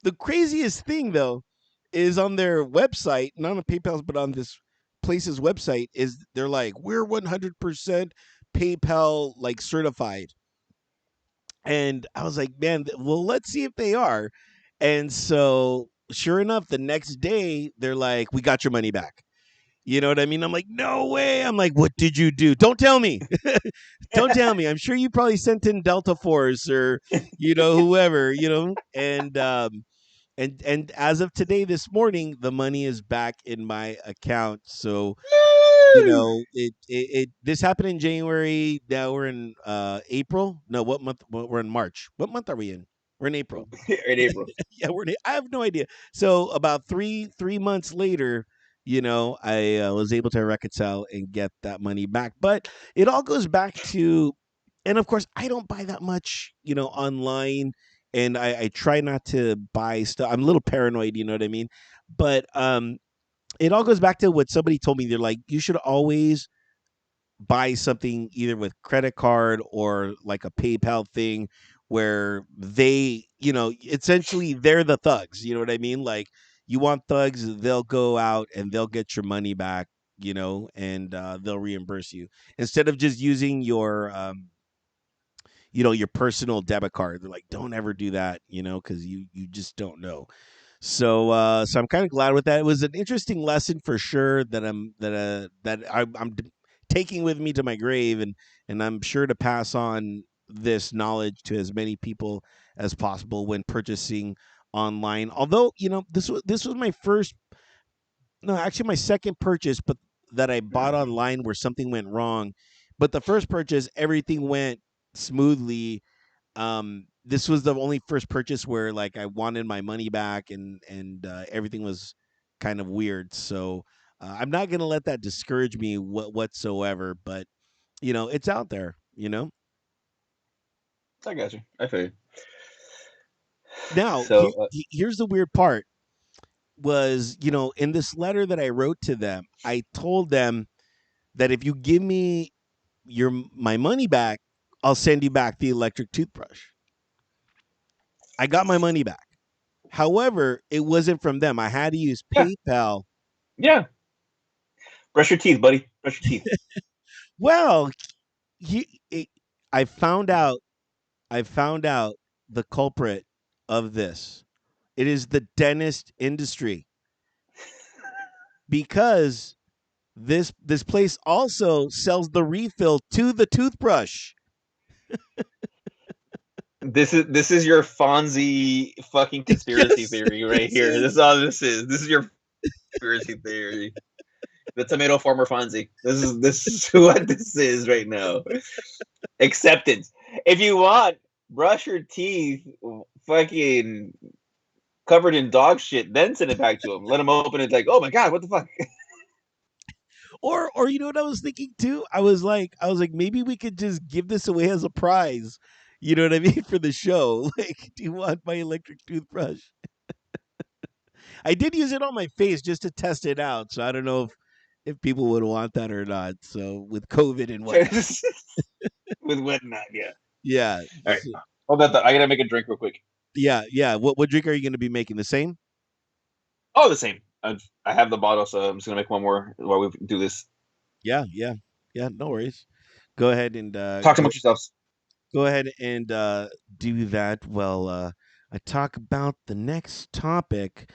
the craziest thing though is on their website, not on PayPal's, but on this place's website, is they're like, we're 100% PayPal like certified. And I was like, man, well, let's see if they are. And so sure enough, the next day they're like, we got your money back. You know what I mean? I'm like, no way. I'm like, what did you do? Don't tell me. Don't tell me. I'm sure you probably sent in Delta Force or, whoever, and as of today, this morning, the money is back in my account. So, Woo! this happened in January. Now we're in April. No, what month? We're in March. What month are we in? We're in April. In April. Yeah, I have no idea. So about three months later, I was able to reconcile and get that money back. But it all goes back to, and of course, I don't buy that much, online, and I try not to buy stuff. I'm a little paranoid, you know what I mean? But it all goes back to what somebody told me. They're like, you should always buy something either with credit card or like a PayPal thing where they, essentially they're the thugs. You know what I mean? Like, you want thugs, they'll go out and they'll get your money back, and they'll reimburse you instead of just using your personal debit card. They're like, don't ever do that, because you just don't know. So I'm kind of glad with that. It was an interesting lesson for sure that I'm taking with me to my grave, and I'm sure to pass on this knowledge to as many people as possible when purchasing online. Although this was my first, no, actually my second purchase, but that I bought online where something went wrong. But the first purchase, everything went smoothly. This was the only first purchase where like I wanted my money back, and everything was kind of weird. So I'm not gonna let that discourage me whatsoever. But it's out there. I got you. I feel you. Now So here's the weird part was, in this letter that I wrote to them, I told them that if you give me my money back, I'll send you back the electric toothbrush. I got my money back. However, it wasn't from them. I had to use yeah, PayPal. yeah. Brush your teeth, buddy. Brush your teeth. Well, he, it, I found out. I found out the culprit of this. It is the dentist industry, because this place also sells the refill to the toothbrush. This is your Fonzie fucking conspiracy Yes, theory right this here. This is. is all this is. This is your conspiracy theory. the tomato farmer Fonzie. This is what this is right now. Acceptance. If you want, brush your teeth, fucking covered in dog shit, then send it back to him. Let him open it. Like, oh my god, what the fuck? Or you know what I was thinking too? I was like, maybe we could just give this away as a prize. You know what I mean for the show. Like, do you want my electric toothbrush? I did use it on my face just to test it out, so I don't know if people would want that or not. So with COVID and whatnot, With whatnot, yeah. yeah, All right, hold on. I gotta make a drink real quick. yeah, yeah. What drink are you going to be making? The same? Oh, the same. I have the bottle, so I'm just gonna make one more while we do this. Yeah, yeah, yeah. No worries. Go ahead and Talk amongst yourselves. go ahead and do that. Well, I talk about the next topic,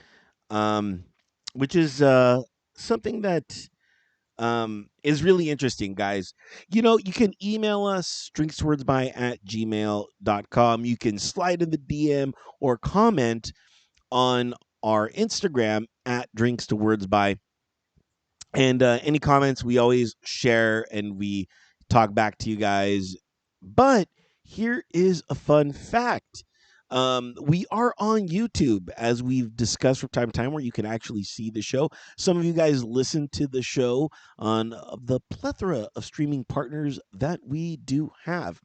um, which is something that is really interesting, guys. You can email us drinkswordsby@gmail.com. You can slide in the DM or comment on our Instagram at drinks to words by. And any comments we always share and we talk back to you guys. But here is a fun fact. We are on YouTube, as we've discussed from time to time, where you can actually see the show. Some of you guys listen to the show on the plethora of streaming partners that we do have.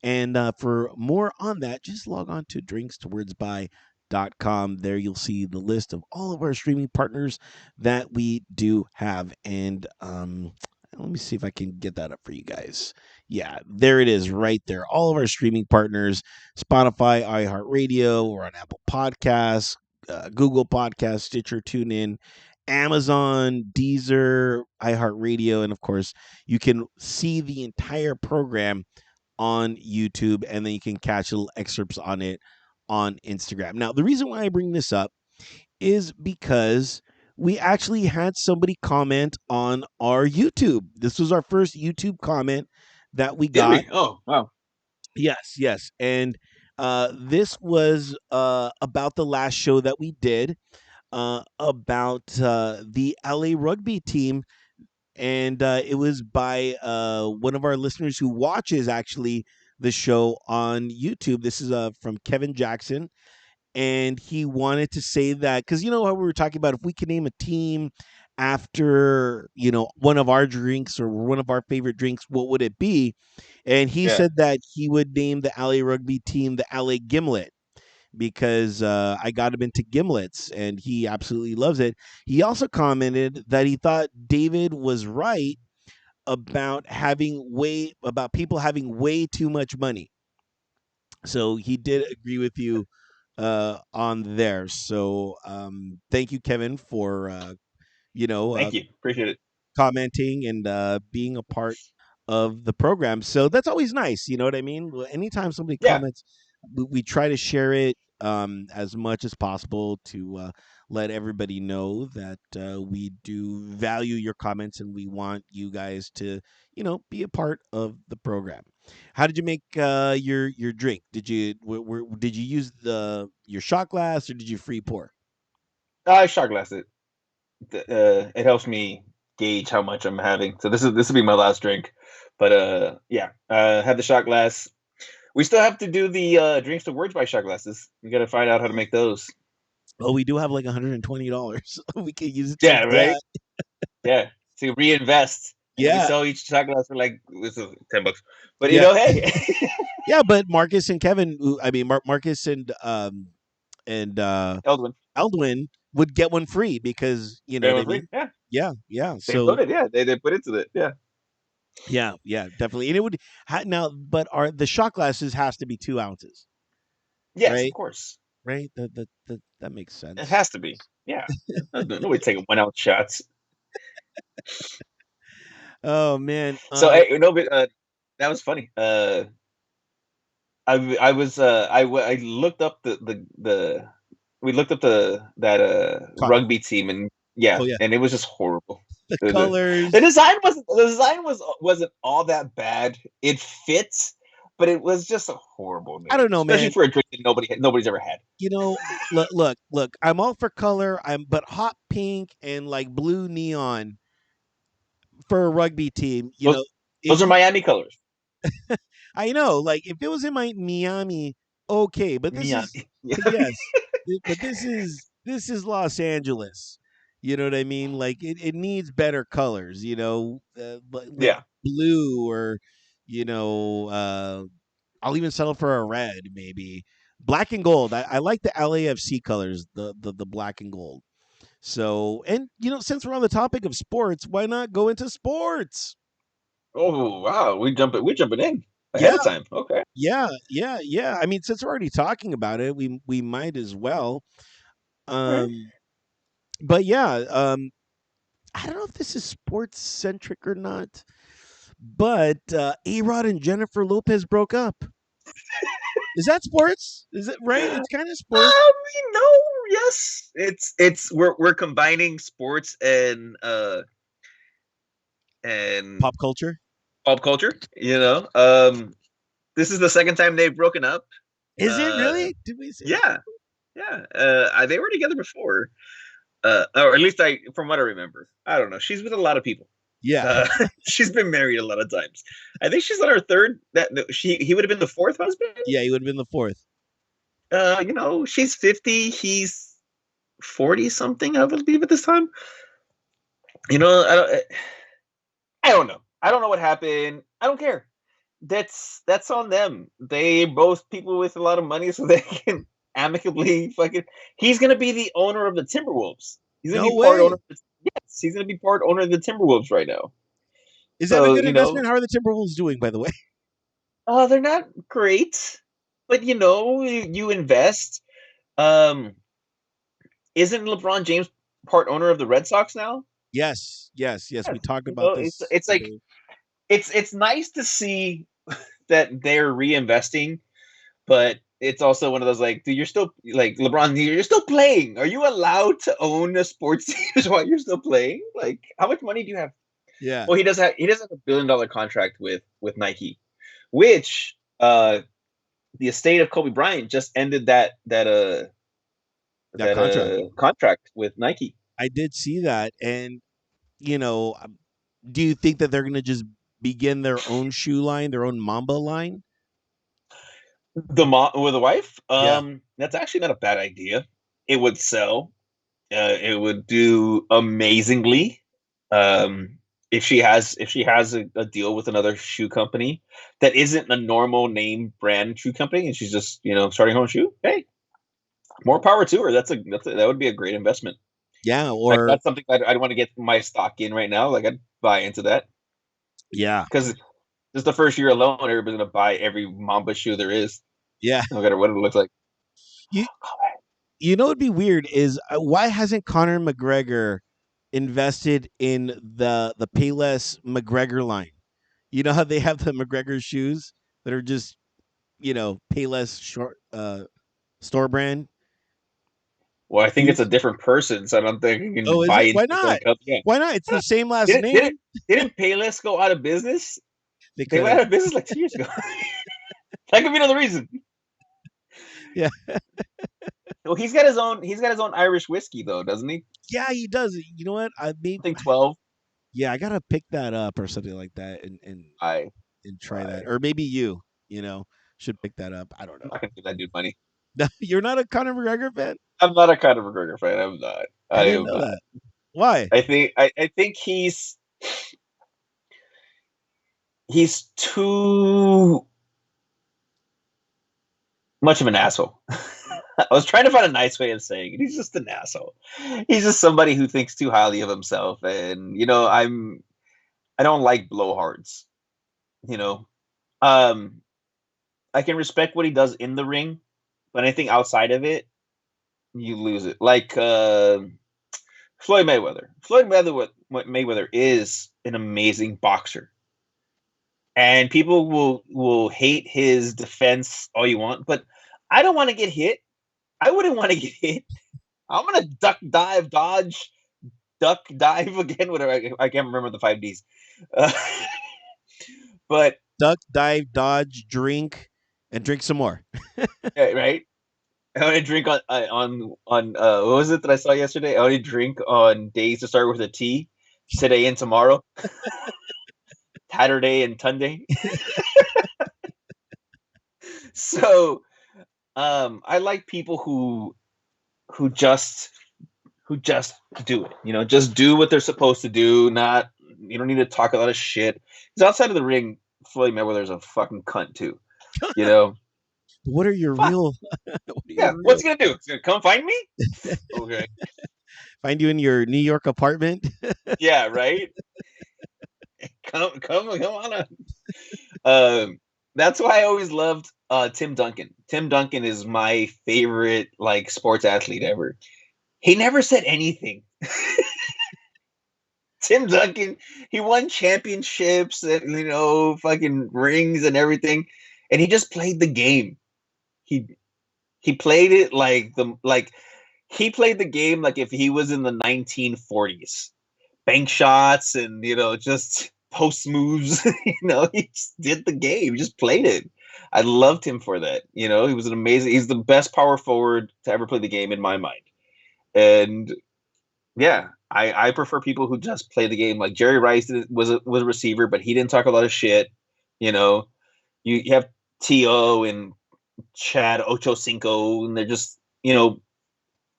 And for more on that, just log on to drinkstowardsby.com. There you'll see the list of all of our streaming partners that we do have. And let me see if I can get that up for you guys. Yeah, there it is right there. All of our streaming partners: Spotify, iHeartRadio, we're on Apple Podcasts, Google Podcasts, Stitcher, TuneIn, Amazon, Deezer, iHeartRadio, and of course, you can see the entire program on YouTube, and then you can catch little excerpts on it on Instagram. Now, the reason why I bring this up is because we actually had somebody comment on our YouTube. This was our first YouTube comment that we Did got. we? Oh, wow. Yes, yes. And this was about the last show that we did about the LA rugby team, and it was by one of our listeners who watches actually the show on YouTube. This is from Kevin Jackson, and he wanted to say that because you know how we were talking about if we can name a team after one of our drinks or one of our favorite drinks, what would it be? And he Yeah. said that he would name the LA rugby team the LA Gimlet because I got him into gimlets and he absolutely loves it. He also commented that he thought David was right about people having way too much money. So he did agree with you on there. So thank you, Kevin, for you know uh, Thank you. Appreciate it. commenting and being a part of the program. So that's always nice. You know what I mean? Anytime somebody Yeah. comments, we try to share it as much as possible to let everybody know that we do value your comments and we want you guys to, be a part of the program. How did you make your drink? Did you use your shot glass or did you free pour? I shot glass it. It helps me gauge how much I'm having. So this will be my last drink. But yeah, had the shot glass. We still have to do the drinks to words by shot glasses. We got to find out how to make those. Oh, we do have like $120. We can use it Yeah, towards right. that. Yeah, to reinvest, and then we Yeah, sell each shot glass for like this is $10. But yeah, hey, yeah. But Marcus and Kevin, I mean Marcus and Eldwin, Eldwin would get one free because you know yeah, what we're I free. mean. Yeah, Yeah, yeah. they So voted. Yeah, they put into it. Yeah. yeah, yeah, definitely. And it would now, but our the shot glasses has to be 2 ounces, Yes, of right? course. Right. That makes It sense. has to be. Yeah. Nobody taking 1 ounce shots. Oh man. So hey, no, but that was funny. I looked up the we looked up that Cotton. rugby team, and yeah, Oh yeah. and it was just horrible. The The colors. design wasn't all that bad. It fits, but it was just a horrible I name, don't know, especially man. for a drink that nobody's ever had. Look. I'm all for color. I'm but hot pink and like blue neon. for a rugby team, Those, if those are you, Miami colors. I know, like if it was in my Miami, okay, Miami. Yeah. but yes, but this is Los Angeles. You know what I mean? Like it needs better colors. Like Yeah. blue or you know, I'll even settle for a red maybe. Black and gold. I like the LAFC colors, the black and gold. So, and since we're on the topic of sports, why not go into sports? Oh wow, we jumping in Yeah, ahead of time. Okay. yeah, yeah, yeah. I mean, since we're already talking about it, we might as well. All right. Um, but yeah, I don't know if this is sports centric or not, but A Rod and Jennifer Lopez broke up. Is that sports? Is it right? It's kind of sports. No, yes. It's we're combining sports and Pop culture. pop culture. This is the second time they've broken up. Is it Uh, really? Did we say that? yeah, yeah. They were together before, or at least from what I remember. I don't know. She's with a lot of people. Yeah, She's been married a lot of times. I think she's on her third. He would have been the fourth husband. yeah. He would have been the fourth. She's 50. He's 40 something, I believe, at this time. I don't know. I don't know what happened. I don't care. That's on them. They both people with a lot of money, so they can amicably fucking. He's gonna be the owner of the Timberwolves. He's gonna No be part owner. way. Yes, he's gonna be part owner of the Timberwolves right now. Is that a So good investment? How are the Timberwolves doing, by the way? they're not great, but you invest. Um, isn't LeBron James part owner of the Red Sox now? Yes, yes, yes. Yes. We talked about this. It's like it's nice to see that they're reinvesting, but it's also one of those like, dude, you're still like LeBron, you're still playing. Are you allowed to own a sports team while you're still playing? Like, how much money do you have? Yeah, Well, he does have $1 billion contract with Nike, which the estate of Kobe Bryant just ended that contract. contract with Nike. I did see that, and do you think that they're going to just begin their own shoe line, their own Mamba line? The mom with a wife, Yeah, that's actually not a bad idea. It would sell. It would do amazingly. If she has a deal with another shoe company that isn't a normal name brand shoe company, and she's just starting her own shoe, hey, more power to her. That would be a great investment. yeah, Like or that's something I'd want to get my stock in right now. Like I'd buy into that yeah, because just the first year alone, everybody's gonna buy every Mamba shoe there is, yeah. no matter what it looks like. You you know what'd be weird is why hasn't Conor McGregor invested in the Payless McGregor line? You know how they have the McGregor shoes that are just Payless short store brand. Well, I think it's a Shoes. different person, so I don't think you can Oh, is buy it? into Why his own not? company. Yeah. Why not? It's the same last Didn't didn't name. didn't Payless go out of business? They They could went have. out of business like 2 years ago. That could be another reason. Yeah. Well, he's got his own. He's got his own Irish whiskey though, doesn't he? Yeah, he does. You know what? I think 12. Yeah, I gotta pick that up or something like that, I and try that, I or maybe should pick that up. I don't I'm know. not gonna give that dude money. You're not a Conor McGregor fan? I'm not a Conor McGregor fan. I'm not. I I didn't am know not. that. Why? I think he's too much of an asshole. I was trying to find a nice way of saying it. He's just an asshole. He's just somebody who thinks too highly of himself, and I don't like blowhards. You know, um, I can respect what he does in the ring, but anything outside of it, you lose it. Like Floyd Mayweather. Mayweather is an amazing boxer, and people will hate his defense all you want, but I don't want to get hit. I wouldn't want to get hit. I'm gonna duck, dive, dodge, duck, dive again. Whatever. I can't remember the 5 Ds. Uh, but Duck, dive, dodge, drink, and drink some more. yeah, right. I only drink on what was it that I saw yesterday? I only drink on days to start with a T. today and tomorrow, Saturday and Sunday. So I like people who just who just do it. You know, just do what they're supposed to do. Not you don't need to talk a lot of shit. Because outside of the ring, Floyd Mayweather's a fucking cunt too. You know, What are your fuck real? What are yeah. your What's real? he gonna do? He's gonna come find me? Okay. Find you in your New York apartment? Yeah. Right. Come on. Um, that's why I always loved Tim Duncan. Tim Duncan is my favorite like sports athlete ever. He never said anything. Tim Duncan, he won championships and fucking rings and everything, and he just played the game. He he played it like he played the game like if he was in the 1940s. Bank shots and just post moves. He just did the game, he just played it. I loved him for that. He was an amazing. He's the best power forward to ever play the game in my mind. And yeah, I prefer people who just play the game. Like Jerry Rice was a receiver, but he didn't talk a lot of shit. You know, you have To and Chad Ochocinco, and they're just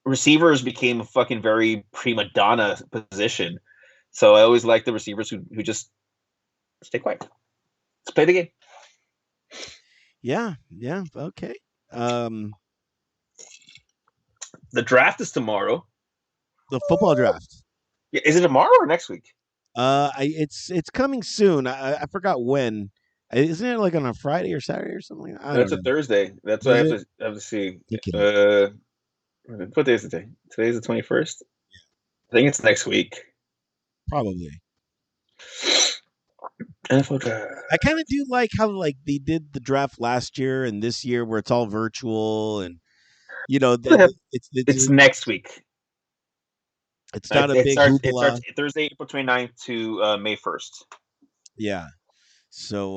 receivers became a fucking very prima donna position. So I always like the receivers who just stay quiet. Let's play the game. Yeah, yeah, okay. Um, The draft is tomorrow. the football draft. Yeah, is it tomorrow or next week? It's coming soon. I forgot when. Isn't it like on a Friday or Saturday or something? I That's don't a know. Thursday. That's what Is it? I have to see. Okay, Uh, what day is it today? Today's the 21st. I think it's next week. probably. NFL draft. I kind of do like how like they did the draft last year and this year where it's all virtual and It's next week. it's not a It big starts. It hoopla. starts Thursday, April 29th to May 1st. Yeah. So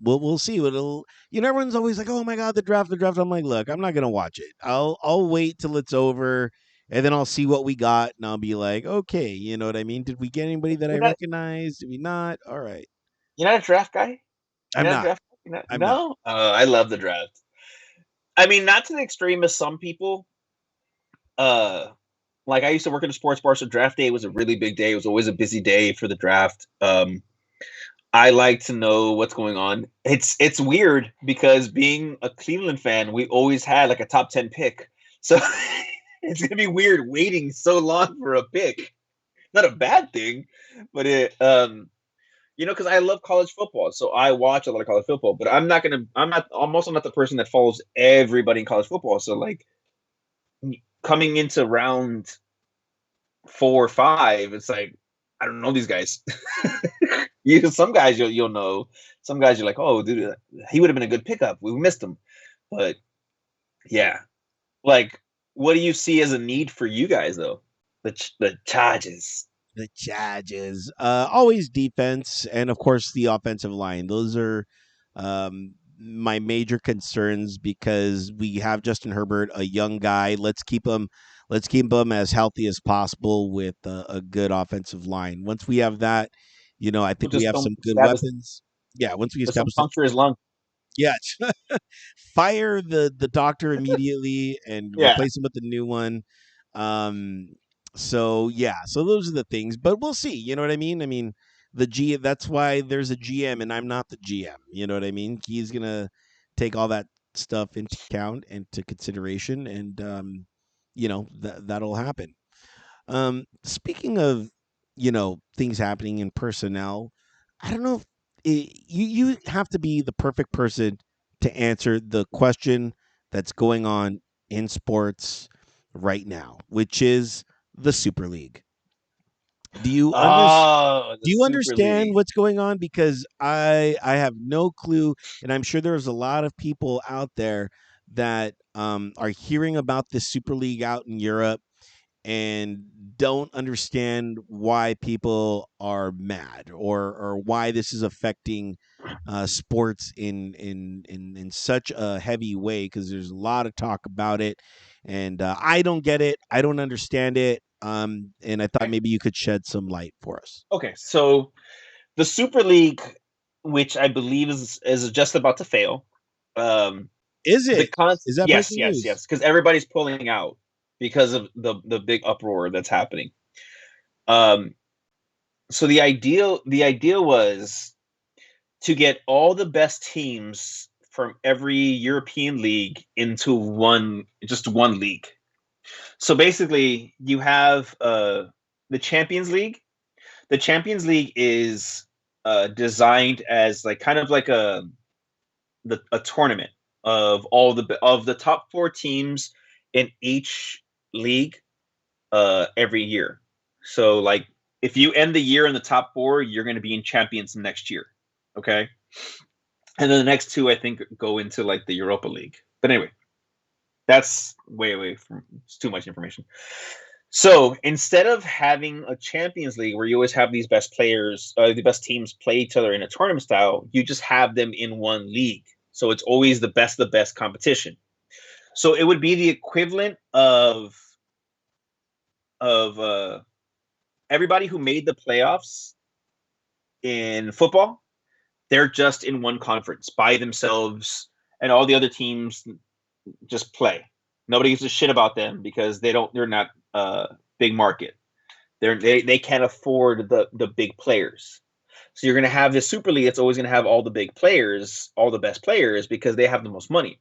we'll see. It'll everyone's always like, oh my god, the draft. I'm like, look, I'm not gonna watch it. I'll wait till it's over and then I'll see what we got and I'll be like, okay, you know what I mean? Did we get anybody that I You're not. recognize? Did we not? All right. You're not a draft guy. You're I'm not a not. draft. You're not, I'm not. no. I love the draft. I mean, not to the extreme as some people. Uh, like I used to work in a sports bar, so draft day was a really big day. It was always a busy day for the draft. I like to know what's going on. It's weird because being a Cleveland fan, we always had like a top 10 pick. So it's gonna be weird waiting so long for a pick. Not a bad thing, but because I love college football, so I watch a lot of college football. But I'm also not the person that follows everybody in college football. So like coming into round 4 or 5, it's like I don't know these guys. Some guys you'll know. Some guys you're like, oh, dude, he would have been a good pickup. We missed him, but yeah, like, what do you see as a need for you guys though? The charges. The Chargers. Always defense and of course the offensive line. Those are my major concerns because we have Justin Herbert, a young guy. Let's keep him as healthy as possible with a good offensive line. Once we have that, I We'll think we just have don't some good stab his, weapons. Yeah, once we just don't establish that, puncture his lung. yeah, fire the doctor immediately and Yeah. replace him with a new one. Um, so yeah, so those are the things, but we'll see. You know what I mean? I mean, that's why there's a GM and I'm not the GM. You know what I mean? He's gonna take all that stuff into account and to consideration, and that'll happen. Speaking of, things happening in personnel, I don't know if you have to be the perfect person to answer the question that's going on in sports right now, which is the Super League. Do you Oh, the do you Super understand League. what's going on? Because I have no clue, and I'm sure there's a lot of people out there that are hearing about this Super League out in Europe and don't understand why people are mad or why this is affecting sports in such a heavy way because there's a lot of talk about it and I don't get it. I don't understand it. And I thought Okay. maybe you could shed some light for us. Okay. So the Super League, which I believe is just about to fail. Um, Is the it? con Is that yes, breaking yes, news? yes, because everybody's pulling out because of the big uproar that's happening. Um, so the idea was to get all the best teams from every European league into one league. So basically, you have the Champions League. The Champions League is designed as like kind of like a tournament of all the top four teams in each league every year. So like if you end the year in the top four, you're going to be in champions next year. Okay, and then the next two I think go into like the Europa League. But anyway, that's way away from it's too much information. So instead of having a Champions League where you always have these best players, the best teams play each other in a tournament style, you just have them in one league. So it's always the best competition. So it would be the equivalent of everybody who made the playoffs in football. They're just in one conference by themselves, and all the other teams just play. Nobody gives a shit about them because they're not big market. They can't afford the big players. So you're going to have this Super League. It's always going to have all the big players, all the best players, because they have the most money.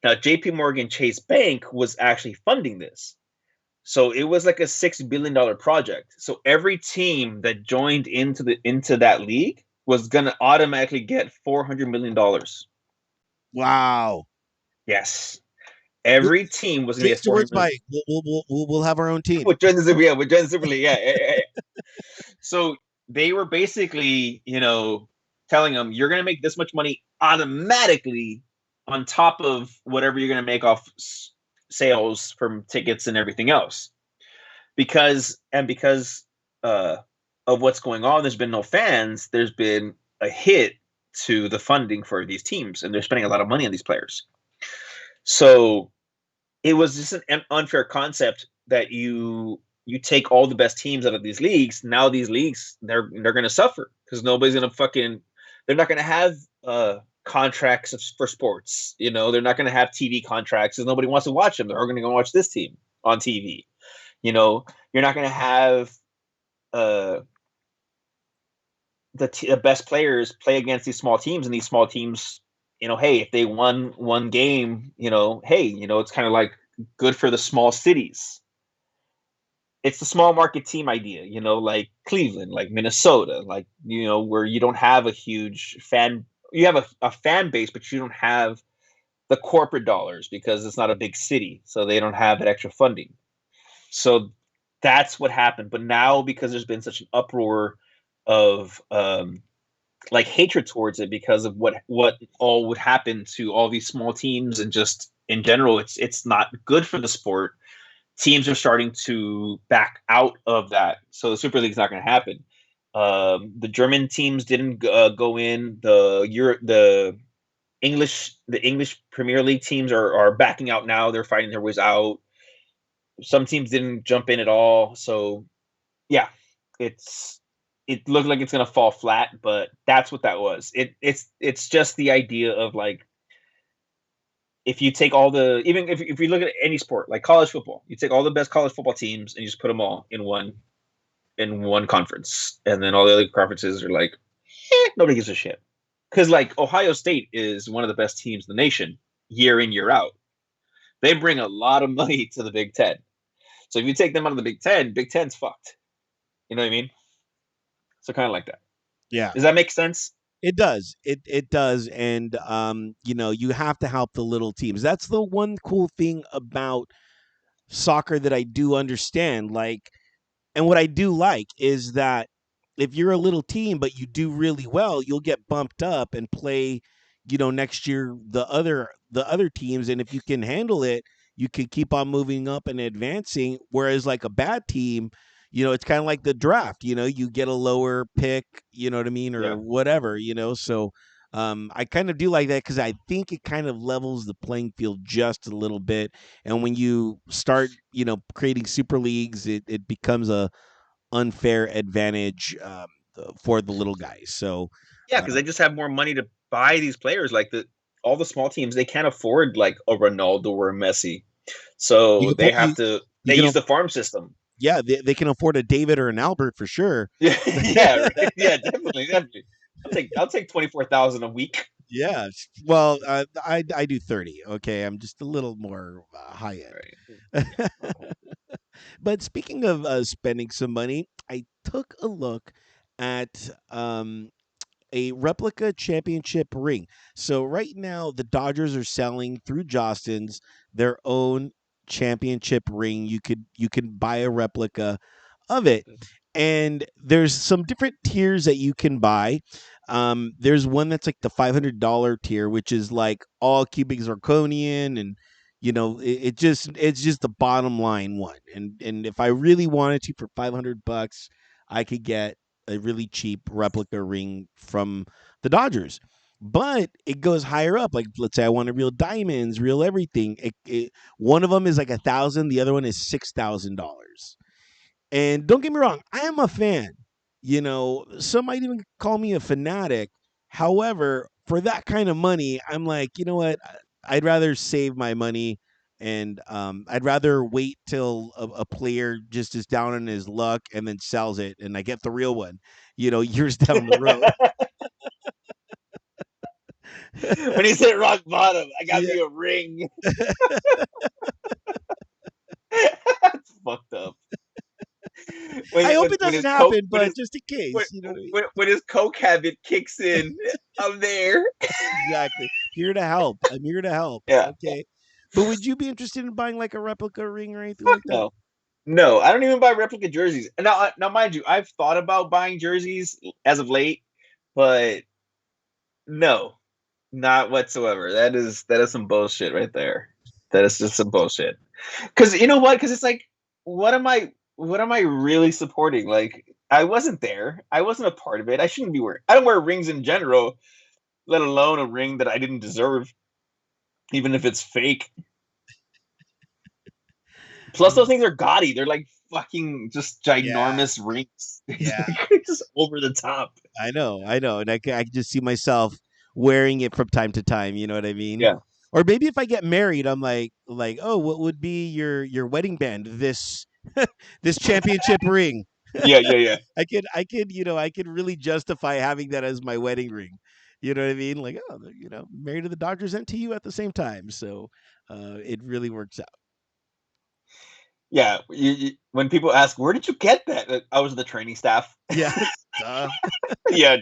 Now, J.P. Morgan Chase Bank was actually funding this, so it was like a $6 billion project. So every team that joined into that league was going to automatically get $400 million. Wow. Yes, every team was going to get Taste your words, 400 million. Mike. We'll have our own team. With join the Super, yeah, with join the Super League, yeah. So they were basically, telling them you're going to make this much money automatically on top of whatever you're going to make off sales from tickets and everything else. Because uh, of what's going on, there's been no fans. There's been a hit to the funding for these teams, and they're spending a lot of money on these players. So it was just an unfair concept that you take all the best teams out of these leagues. Now these leagues they're going to suffer because nobody's going to fucking they're not going to have contracts for sports. They're not going to have TV contracts because nobody wants to watch them. They're going to go watch this team on TV. You're not going to have uh, the best players play against these small teams, and these small teams, hey, if they won one game, hey, it's kind of like good for the small cities. It's the small market team idea, like Cleveland, like Minnesota, like where you don't have a huge fan, you have a fan base, but you don't have the corporate dollars because it's not a big city, so they don't have that extra funding. So that's what happened. But now, because there's been such an uproar of like hatred towards it because of what all would happen to all these small teams, and just in general, it's not good for the sport. Teams are starting to back out of that, so the Super League's not going to happen. The German teams didn't go in. The English Premier League teams are backing out now. They're fighting their ways out. Some teams didn't jump in at all. So yeah, it's it looked like it's gonna fall flat, but that's what that was. It's just the idea of like if you take all the even if you look at any sport like college football, you take all the best college football teams and you just put them all in one conference, and then all the other conferences are like nobody gives a shit because like Ohio State is one of the best teams in the nation year in year out. They bring a lot of money to the Big Ten. So if you take them out of the Big Ten, Big Ten's fucked. You know what I mean? So kind of like that. Yeah, Does that make sense? it does. It does, and you have to help the little teams. That's the one cool thing about soccer that I do understand. Like, and what I do like is that if you're a little team but you do really well, you'll get bumped up and play, next year the other teams, and if you can handle it, you can keep on moving up and advancing. Whereas like a bad team, it's kind of like the draft. You get a lower pick, you know what I mean, or Yeah. whatever. So I kind of do like that because I think it kind of levels the playing field just a little bit. And when you start, creating super leagues, it becomes a unfair advantage for the little guys. So, Yeah, uh, because they just have more money to buy these players. Like all the small teams, they can't afford like a Ronaldo or a Messi, you so can they you have to. you They can use the farm system. yeah, they can afford a David or an Albert for sure. Yeah, yeah, right. Yeah, definitely, definitely. I'll take 24,000 a week. Yeah. Well, I do 30. Okay, I'm just a little more high Right. end. Yeah. Okay. But speaking of spending some money, I took a look at a replica championship ring. So right now, the Dodgers are selling through Jostens their own championship ring. You can buy a replica of it, and there's some different tiers that you can buy. There's one that's like the $500 tier, which is like all cubic zirconian, and it's just the bottom line one. And if I really wanted to, for $500, I could get a really cheap replica ring from the Dodgers. But it goes higher up. Like, let's say I want a real diamonds, real everything. One of them is like 1,000. The other one is $6,000. And don't get me wrong, I am a fan. Some might even call me a fanatic. However, for that kind of money, I'm like, you know what? I'd rather save my money, and I'd rather wait till a player just is down on his luck and then sells it, and I get the real one, years down the road. When he hit rock bottom, I got Yeah. me a ring. That's fucked up. I When hope when it when doesn't his coke happen, when but his just in when, case, you know what I mean? when his coke habit kicks in, I'm there. Exactly. Here to help. I'm here to help. Yeah. Okay. But would you be interested in buying like a replica ring or anything Fuck like that? no. No, I don't even buy replica jerseys. Now, mind you, I've thought about buying jerseys as of late, but no, not whatsoever. That is some bullshit right there. That is just some bullshit. Because you know what? Because it's like, what am I really supporting? Like, I wasn't there. I wasn't a part of it. I shouldn't be wearing. I don't wear rings in general, let alone a ring that I didn't deserve, even if it's fake. Plus, those things are gaudy. They're like fucking just Yeah, ginormous rings. yeah, Just over the top. I know, and I can just see myself wearing it from time to time. You know what I mean? Yeah, Or maybe if I get married, I'm like, oh, what would be your wedding band? This championship ring. yeah, yeah, yeah, I could really justify having that as my wedding ring. You know what I mean? Like, oh, married to the Dodgers and to you at the same time. So, it really works out. yeah. When people ask, "Where did you get that?" I was in the training staff. Yeah. Duh. Yeah,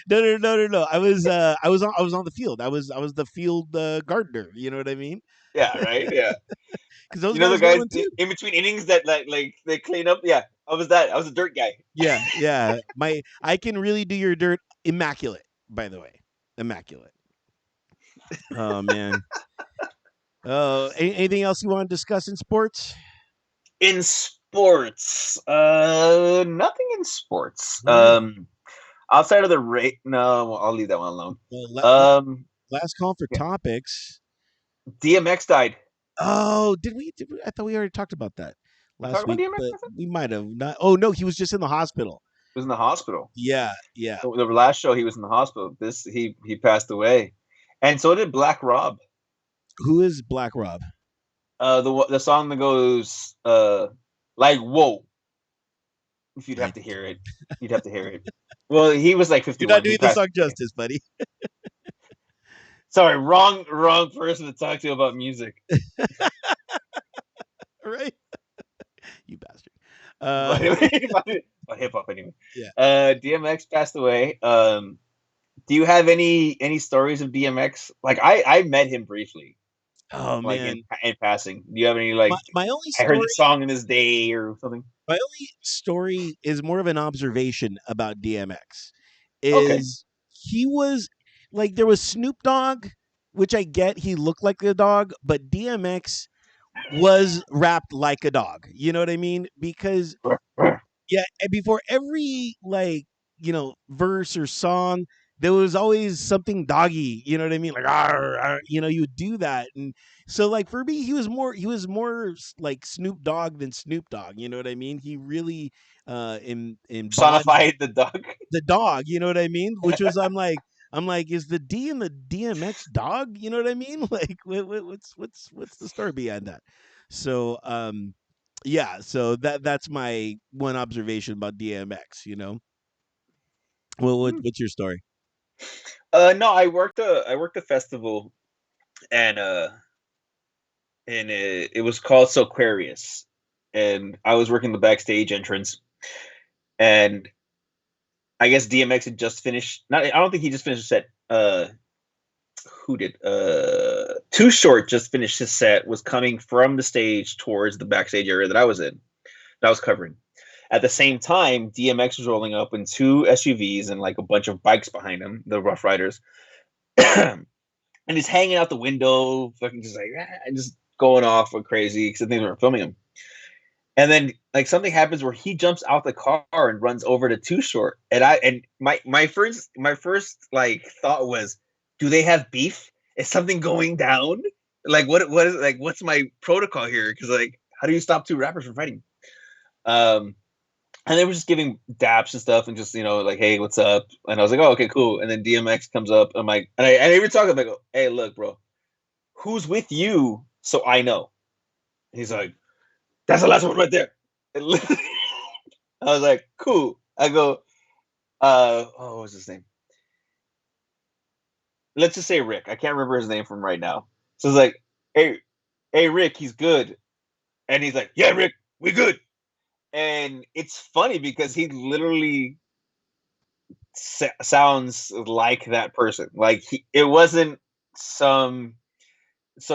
No, no, no, no, no. I was on the field. I was the field gardener. You know what I mean? yeah, right. Yeah, Because those you know the guys got guys one too. in between innings that like they clean up. Yeah, I was that. I was a dirt guy. Yeah, yeah. I can really do your dirt immaculate. By the way, immaculate. Oh man. Anything else you want to discuss in sports? In sports, nothing in sports. All right. Outside of the rate, no, I'll leave that one alone. Well, Um, last call for yeah, topics. DMX died. Oh, did we? I thought we already talked about that We talk last about week, DMX. but we might have not. Oh no, he was just in the hospital. He was in the hospital. Yeah, yeah. The last show he was in the hospital. This he passed away, and so did Black Rob. Who is Black Rob? The song that goes like whoa. If you'd I have to hear it, you'd have to hear it. Well, he was like You're not 51. He doing the passed song away. justice, buddy. Sorry, wrong person to talk to about music. All right, you bastard. But but hip hop anyway. Yeah. DMX passed away. Do you have any stories of DMX? Like I met him briefly, Oh like man, in passing. Do you have any my like my only I heard the story, song in this day or something? my only story is more of an observation about DMX. Okay. Is he was like there was Snoop Dogg, which I get he looked like a dog, but DMX was rapped like a dog. You know what I mean? Because yeah, and before every verse or song, there was always something doggy, you know what I mean? Like, "Arr, arr," you know, you would do that. And so like for me, he was more like Snoop Dogg than Snoop Dogg, you know what I mean? He really embodied Personified the dog. the dog, you know what I mean? Which was I'm like, is the D in the DMX dog? You know what I mean? Like, what's the story behind that? So, yeah. So that's my one observation about DMX. You know, what's your story? No, I worked a festival, and it was called Soquarius, and I was working the backstage entrance, and I guess DMX had just finished. Not, I don't think he just finished a set. Who did? Too Short just finished his set. Was coming from the stage towards the backstage area that I was in, that I was covering. At the same time, DMX was rolling up in two SUVs and like a bunch of bikes behind him, the Rough Riders, and he's hanging out the window, fucking just like just going off like crazy because they were filming him. And then like something happens where he jumps out the car and runs over to Too Short. And my first like thought was, do they have beef? Is something going down? Like what is like what's my protocol here? Because like how do you stop two rappers from fighting? Um and they were just giving daps and stuff and just, like, hey, what's up? And I was like, oh, okay, cool. And then DMX comes up. I'm like, and I even talk, I'm like, hey, look, bro, who's with you? So I know. He's like, that's the last one right there. And I was like, cool. I go, oh, what was his name? Let's just say Rick. I can't remember his name from right now. So it's like, hey, Rick, he's good. And he's like, yeah, Rick, we good. And it's funny because he literally sounds like that person. Like it wasn't some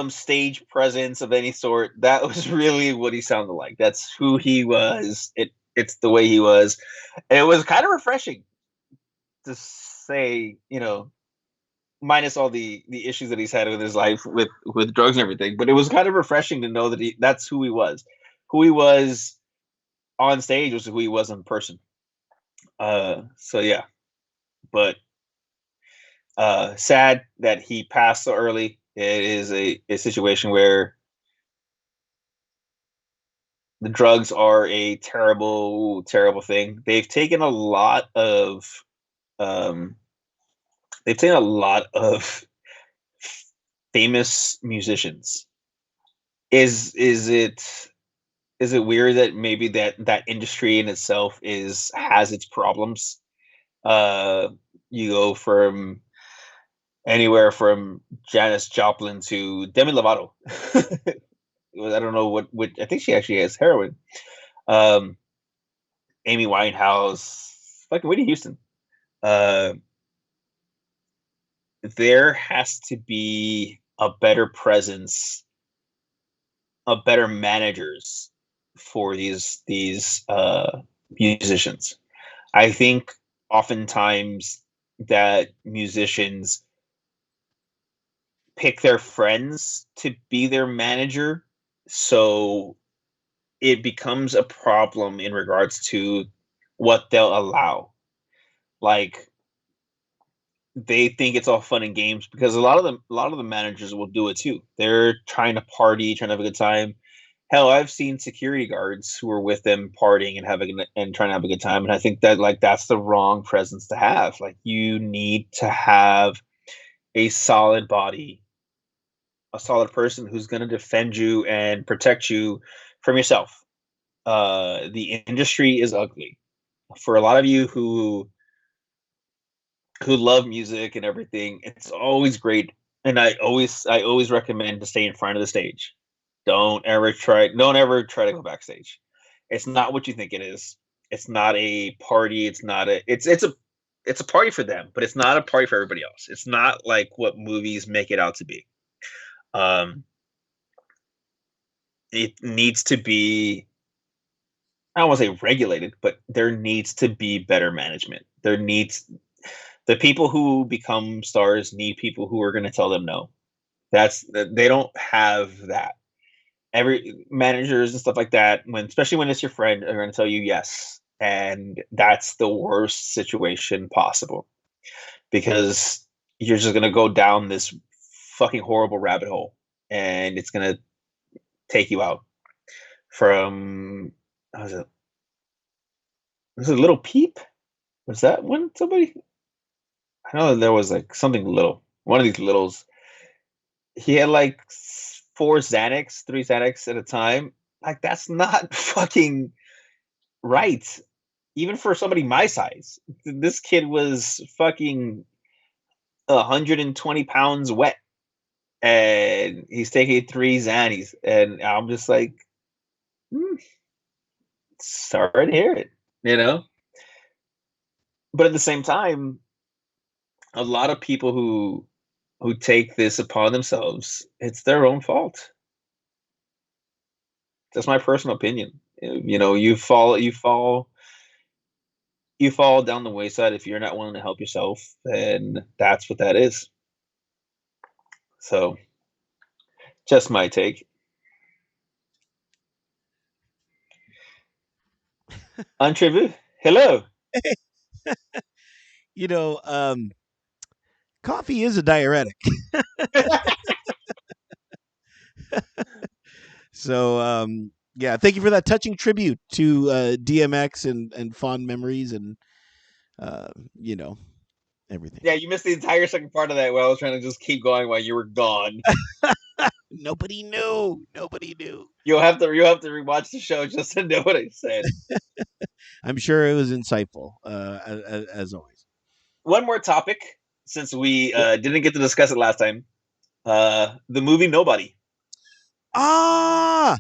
stage presence of any sort. That was really what he sounded like. That's who he was. It's the way he was. And it was kind of refreshing to say, minus all the issues that he's had with his life with drugs and everything, but it was kind of refreshing to know that that's who he was. Who he was on stage was who he was in person. So yeah, but sad that he passed so early. It is a situation where the drugs are a terrible, terrible thing. Um, they've taken a lot of famous musicians. Is it weird that maybe that industry in itself has its problems? Uh, you go from anywhere from Janis Joplin to Demi Lovato. I don't know what I think she actually has heroin. Um, Amy Winehouse, fucking Whitney Houston. Uh, there has to be a better presence, a better managers for these musicians. I think oftentimes that musicians pick their friends to be their manager, so it becomes a problem in regards to what they'll allow. Like they think it's all fun and games because a lot of the managers will do it too. They're trying to party, trying to have a good time. Hell, I've seen security guards who are with them partying and trying to have a good time, and I think that like that's the wrong presence to have. Like you need to have a solid body, a solid person who's going to defend you and protect you from yourself. The industry is ugly for a lot of you who love music and everything. It's always great, and I always recommend to stay in front of the stage. Don't ever try to go backstage. It's not what you think it is. It's not a party. It's a party for them, but it's not a party for everybody else. It's not like what movies make it out to be. Um, it needs to be, I don't want to say regulated, but there needs to be better management. The people who become stars need people who are going to tell them no. They don't have that. Every managers and stuff like that, especially when it's your friend, are going to tell you yes, and that's the worst situation possible. because you're just gonna go down this fucking horrible rabbit hole, and it's gonna take you out. From how was it? Was it Little Peep? Was that when somebody? I know there was like something little. One of these littles. He had like four Xanax, three Xanax at a time. Like that's not fucking right. Even for somebody my size, this kid was fucking 120 pounds wet, and he's taking three Xannies, and I'm just like, hmm, sorry to hear it, you know. But at the same time, a lot of people who take this upon themselves, it's their own fault. That's my personal opinion. You know, you fall down the wayside if you're not willing to help yourself, and that's what that is. So, just my take. Entrevu, hello. You know, coffee is a diuretic. So yeah, thank you for that touching tribute to DMX and fond memories and uh, you know everything. Yeah, you missed the entire second part of that while I was trying to just keep going while you were gone. Nobody knew. Nobody knew. You'll have to rewatch the show just to know what I said. I'm sure it was insightful, as always. One more topic, since we Yep. didn't get to discuss it last time. The movie Nobody. Ah,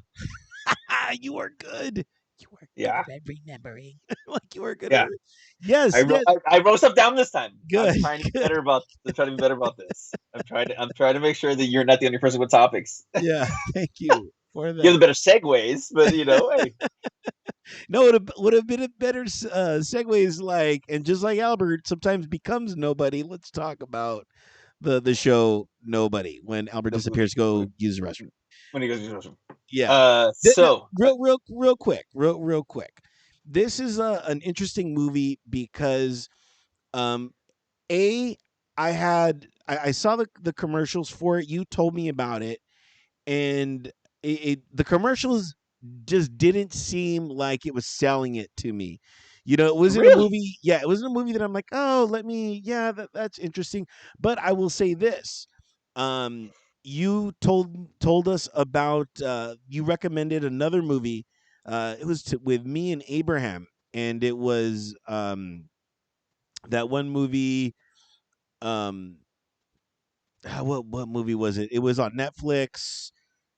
you are good. You are good Yeah, at remembering. Like you are good at. yeah. Yes, yes. I wrote stuff down this time. I'm Good, trying to be good. better about to try to be better about this. I'm trying to make sure that you're not the only person with topics. Yeah, thank you for You have that. the better segues, but hey. No, it would have been a better segues like, and just like Albert sometimes becomes nobody. Let's talk about the show Nobody when Albert The disappears movie to go use the restroom. when he goes to the restroom. Yeah. Now, So real quick. This is an interesting movie because um a I saw the commercials for it. You told me about it, and the commercials just didn't seem like it was selling it to me. You know, it was in a really, movie. Yeah, it was in a movie that I'm like, oh, yeah, that's interesting. But I will say this: um, you told us about you recommended another movie. It was with me and Abraham, and it was that one movie. Um, what movie was it? It was on Netflix.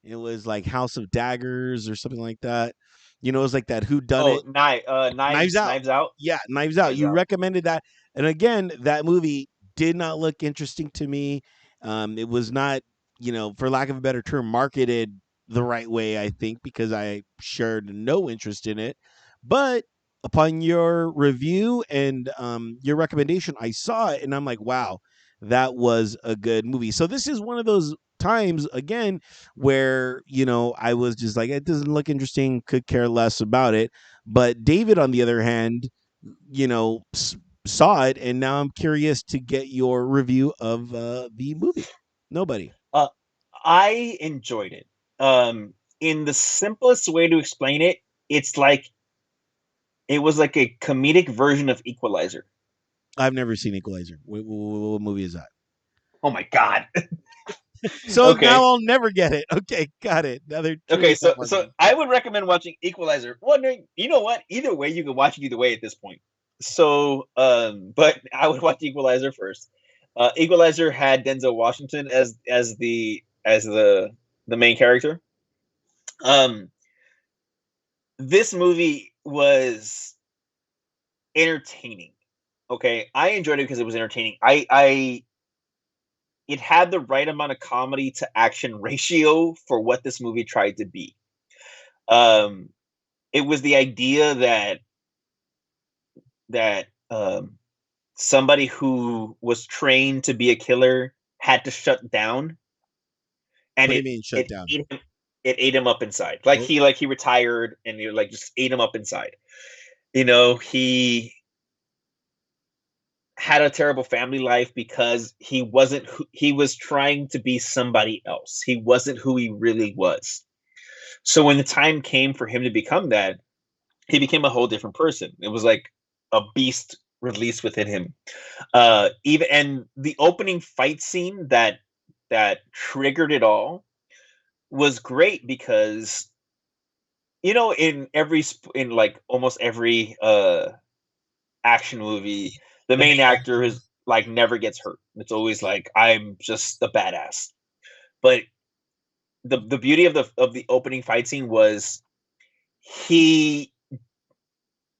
It was like House of Daggers or something like that. You know, it was like that Who Done oh, It. Knives Out. Knives Out, Yeah, Knives Out. Knives You Out. recommended that, and again, that movie did not look interesting to me. It was not, for lack of a better term, marketed the right way. I think because I shared no interest in it, but upon your review and your recommendation, I saw it, and I'm like, wow, that was a good movie. So this is one of those times again where I was just like, it doesn't look interesting, could care less about it. But David, on the other hand, saw it, and now I'm curious to get your review of the movie. Nobody. Uh, I enjoyed it. In the simplest way to explain it, it's like it was like a comedic version of Equalizer. I've never seen Equalizer. What movie is that? Oh my god. So now Okay. I'll never get it. Okay, got it. Now they're Okay, truly tough on so me. I would recommend watching Equalizer. Well, no, you know what? Either way, you can watch it either way at this point. So, but I would watch Equalizer first. Equalizer had Denzel Washington as the main character. Um, this movie was entertaining. Okay, I enjoyed it because it was entertaining. It had the right amount of comedy to action ratio for what this movie tried to be. Um, it was the idea that somebody who was trained to be a killer had to shut down, and What do you it mean shut it down? ate him, it ate him up inside. Like Oh, he retired, and you like just ate him up inside. You know, had a terrible family life because he wasn't he was trying to be somebody else. He wasn't who he really was. So when the time came for him to become that, he became a whole different person. It was like a beast released within him. Even and the opening fight scene that triggered it all was great because in like almost every action movie, the The main main actor actor. is like never gets hurt. It's always like I'm just a badass. But the beauty of the opening fight scene was he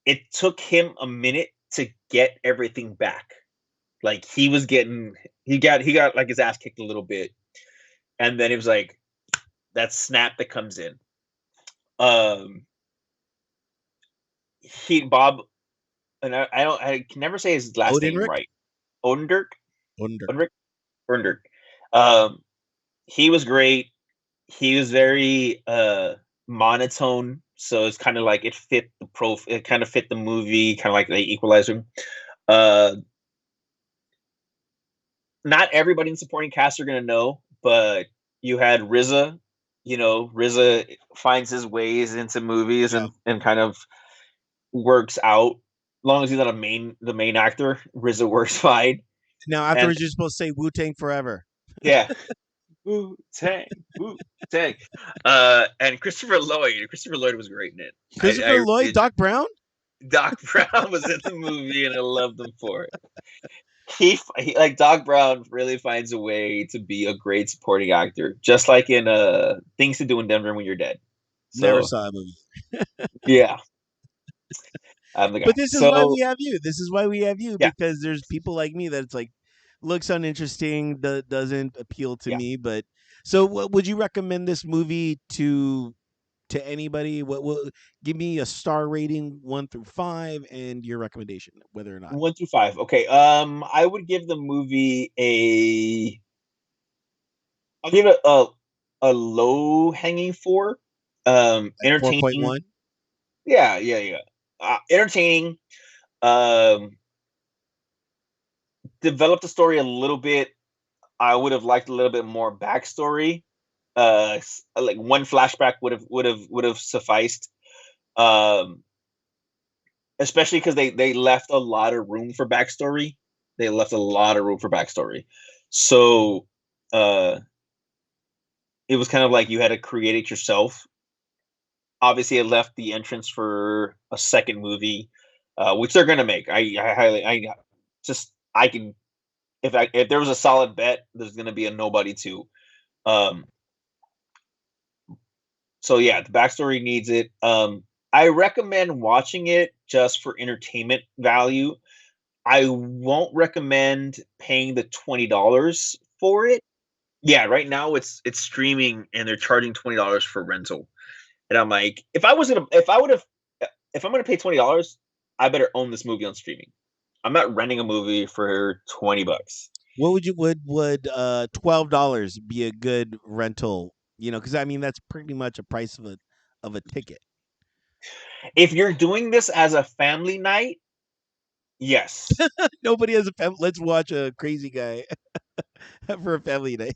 it took him a minute to get everything back. Like he got like his ass kicked a little bit, and then it was like that snap that comes in. Um, he Bob, and I can never say his last name Odenrick? right. Odendirk, Odenrick. Odenrick, Odendirk. Um, he was great. He was very monotone, so it's kind of like it fit the it kind of fit the movie, kind of like the Equalizer. Uh, Not everybody in supporting cast are gonna know, but you had RZA. RZA finds his ways into movies Yeah. and kind of works out. As long as he's not the main actor, RZA works fine. Now And afterwards, you're supposed to say Wu Tang forever. yeah, Wu Tang, Wu Tang. And Christopher Lloyd was great in it. I Christopher Lloyd, really enjoyed. Doc Brown. Doc Brown was in the movie, and I loved him for it. He like Doc Brown really finds a way to be a great supporting actor, just like in Things to Do in Denver When You're Dead. Never So saw a movie. yeah, I'm the But guy. this is why So we have you. This is why we have you yeah, because there's people like me that it's like looks uninteresting, doesn't appeal to yeah. me. But so, what would you recommend this movie to anybody? What give me a star rating 1 through 5 and your recommendation, whether or not 1 through 5. Okay. I would give the movie a. I'll give it a low hanging 4. like Entertaining. 4.1. Yeah, yeah, yeah. Entertaining. Um, Developed the story a little bit. I would have liked a little bit more backstory. Like one flashback would have sufficed. Um, Especially because they left a lot of room for backstory. They left a lot of room for backstory. So uh, it was kind of like you had to create it yourself. Obviously, it left the entrance for a second movie, which they're gonna make. I highly, I can, if there was a solid bet, there's gonna be a nobody two. Um, so yeah, the backstory needs it. I recommend watching it just for entertainment value. I won't recommend paying the $20 for it. Yeah, right now it's streaming and they're charging $20 for rental. And I'm like, if I'm gonna pay $20, I better own this movie on streaming. I'm not renting a movie for $20. what would you would $12 be a good rental? Because I mean that's pretty much a price of a ticket. If you're doing this as a family night, yes. Nobody has a let's watch a crazy guy for a family day.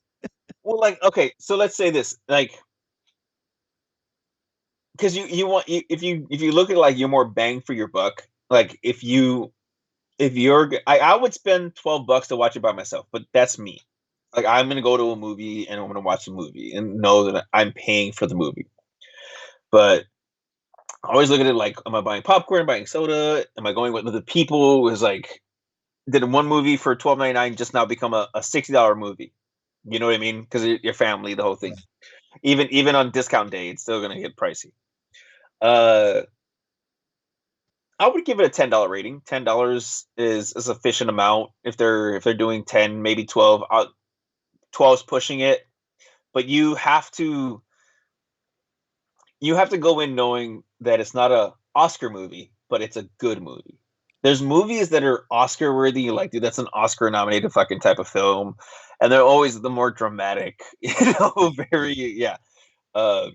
Well, like, okay, so let's say this, like, because if you look at like you're more bang for your buck, like I would spend $12 to watch it by myself, but that's me. Like I'm gonna go to a movie and I'm gonna watch the movie and know that I'm paying for the movie. But I always look at it like, am I buying popcorn, buying soda? Am I going with other people? Is like, did one movie for $12.99 just now become a $60 movie? You know what I mean? Because your family, the whole thing. Even on discount day, it's still gonna get pricey. Uh, I would give it a $10 rating. $10 is a sufficient amount if they're doing 10, maybe 12. 12's pushing it, but you have to go in knowing that it's not a Oscar movie, but it's a good movie. There's movies that are Oscar worthy, like, dude, that's an Oscar nominated fucking type of film, and they're always the more dramatic, very yeah. Uh,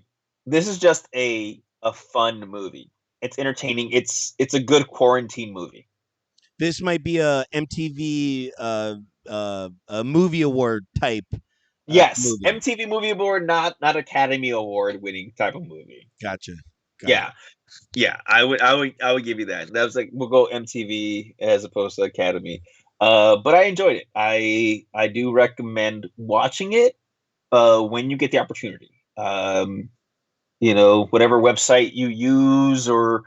this is just a fun movie. It's entertaining. It's a good quarantine movie. This might be a MTV a movie award type Yes, movie. MTV Movie Award, not Academy Award winning type of movie. Gotcha. Got it. Yeah, yeah, I would give you that. That was like we'll go MTV as opposed to Academy. But I enjoyed it. I do recommend watching it when you get the opportunity. Whatever website you use or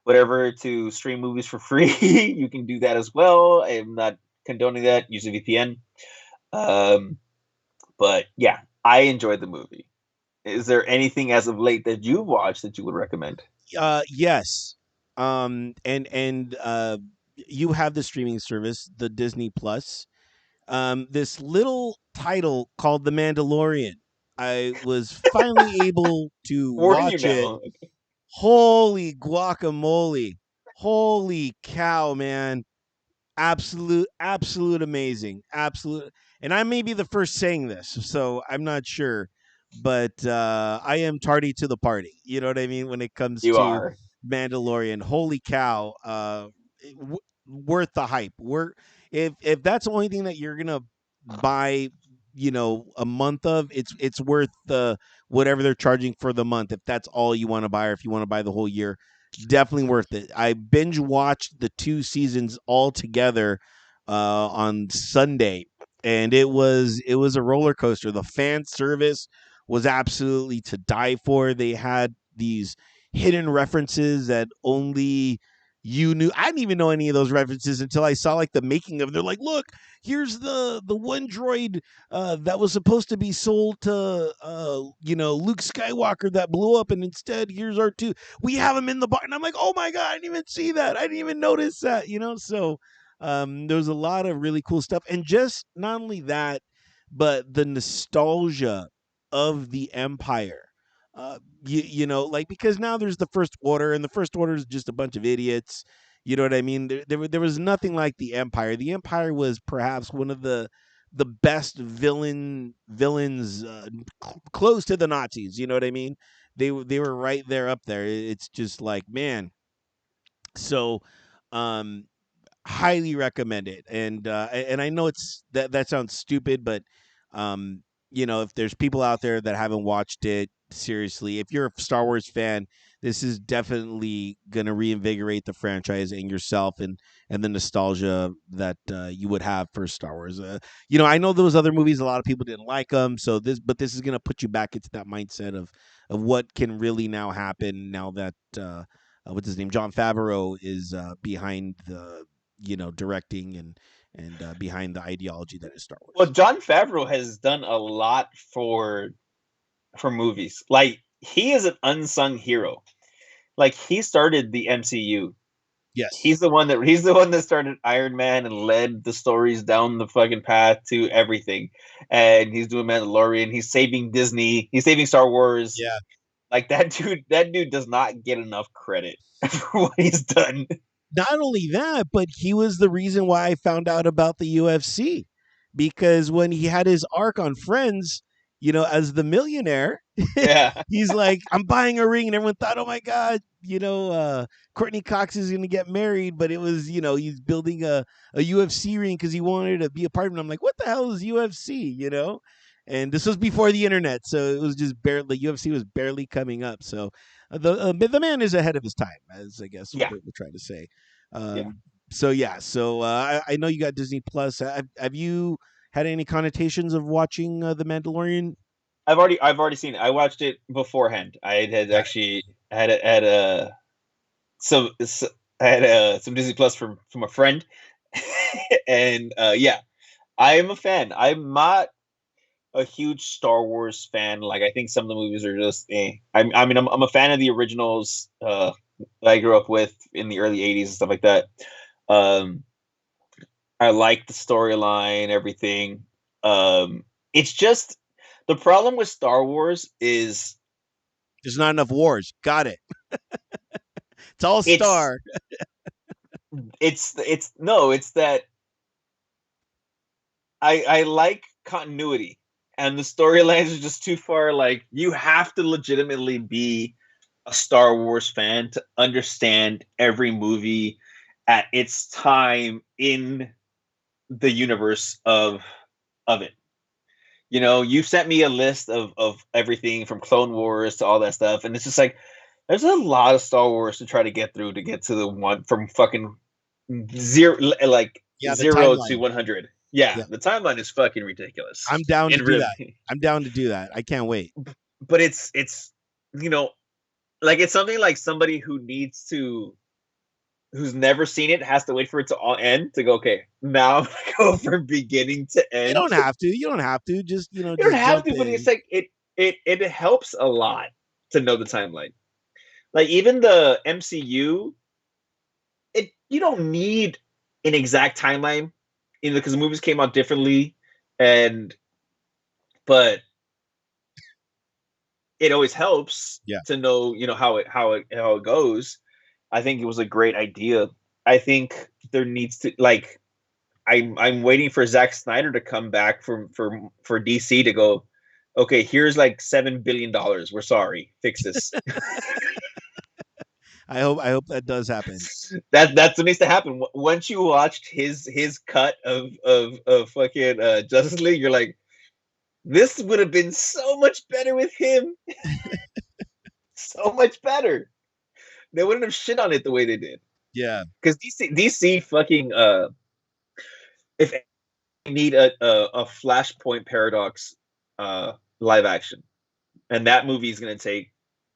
whatever to stream movies for free, you can do that as well. I'm not condoning that. Use a VPN. Um, but yeah, I enjoyed the movie. Is there anything as of late that you've watched that you would recommend? Yes. And you have the streaming service, the Disney Plus. This little title called The Mandalorian. I was finally able to Were you watch it. now? Holy guacamole. Holy cow, man. Absolute amazing. Absolute. And I may be the first saying this, so I'm not sure, but I am tardy to the party. You know what I mean when it comes You to are. Mandalorian. Holy cow. Worth the hype. If that's the only thing that you're going to buy, a month of, it's worth the whatever they're charging for the month if that's all you want to buy, or if you want to buy the whole year, definitely worth it. I binge watched the two seasons all together on Sunday, and it was a roller coaster. The fan service was absolutely to die for. They had these hidden references that only you knew. I didn't even know any of those references until I saw like the making of. They're like, look, here's the one droid that was supposed to be sold to Luke Skywalker that blew up, and instead here's our two. We have him in the bar, and I'm like, oh my god, I didn't even see that. I didn't even notice that. So there's a lot of really cool stuff, and just not only that, but the nostalgia of the Empire. Like, because now there's the First Order, and the First Order is just a bunch of idiots. You know what I mean? There was nothing like the Empire. The Empire was perhaps one of the best villains close to the Nazis. You know what I mean? They were right there up there. It's just like, man. So, um, highly recommend it. And I know that sounds stupid, but um, if there's people out there that haven't watched it, seriously, if you're a Star Wars fan, this is definitely gonna reinvigorate the franchise and yourself, and the nostalgia that you would have for Star Wars. I know those other movies, a lot of people didn't like them, but this is gonna put you back into that mindset of what can really now happen now that what's his name, John Favreau is behind the directing and behind the ideology that is Star Well, Wars. John Favreau has done a lot for movies. Like he is an unsung hero. Like he started the MCU. Yes. He's the one that started Iron Man and led the stories down the fucking path to everything. And he's doing Mandalorian. He's saving Disney. He's saving Star Wars. Yeah. Like that dude does not get enough credit for what he's done. Not only that, but he was the reason why I found out about the UFC, because when he had his arc on Friends, as the millionaire, Yeah. he's like, I'm buying a ring, and everyone thought, oh my god, Courtney Cox is going to get married, but it was, he's building a UFC ring because he wanted to be a part of it. I'm like, what the hell is UFC? And this was before the internet, so it was just barely, the UFC was barely coming up. So the man is ahead of his time, as I guess Yeah. what we're trying to say. Yeah. So yeah, so I know you got Disney Plus. Have you had any connotations of watching The Mandalorian? I've already seen it. I watched it beforehand. I had Got it. actually had so I had some Disney Plus from a friend, and yeah, I am a fan. I'm not a huge Star Wars fan. Like I think some of the movies are just eh. I mean, I'm a fan of the originals that I grew up with in the early '80s and stuff like that. Um, I like the storyline, everything. It's just the problem with Star Wars is There's not enough wars. Got it. It's all it's Star. it's no, it's that I like continuity and the storylines are just too far. Like you have to legitimately be a Star Wars fan to understand every movie at its time in the universe of it. You know, you sent me a list of everything from Clone Wars to all that stuff, and it's just like there's a lot of Star Wars to try to get through to get to the one from fucking zero, like Yeah, the 0 to 100. Yeah, yeah, the timeline is fucking ridiculous. I'm down to It do that. really, I'm down to do that. I can't wait. but it's you know like it's something like somebody who needs to who's never seen it has to wait for it to all end to go. Okay, now I'm gonna go from beginning to You end. don't have to. You don't have to. Just You don't just have jump to, but it's in. like it helps a lot to know the timeline. Like even the MCU, it you don't need an exact timeline, because the movies came out differently, and but it always helps Yeah, to know how it goes. I think it was a great idea. I think there needs to like I'm waiting for Zack Snyder to come back for DC to go. Okay, here's like $7 billion. We're sorry, fix this. I hope that does happen. That's what needs to happen. Once you watched his cut of fucking Justice League, you're like, this would have been so much better with him. So much better. They wouldn't have shit on it the way they did. Yeah, Because DC fucking if they need a Flashpoint Paradox live action, and that movie is gonna take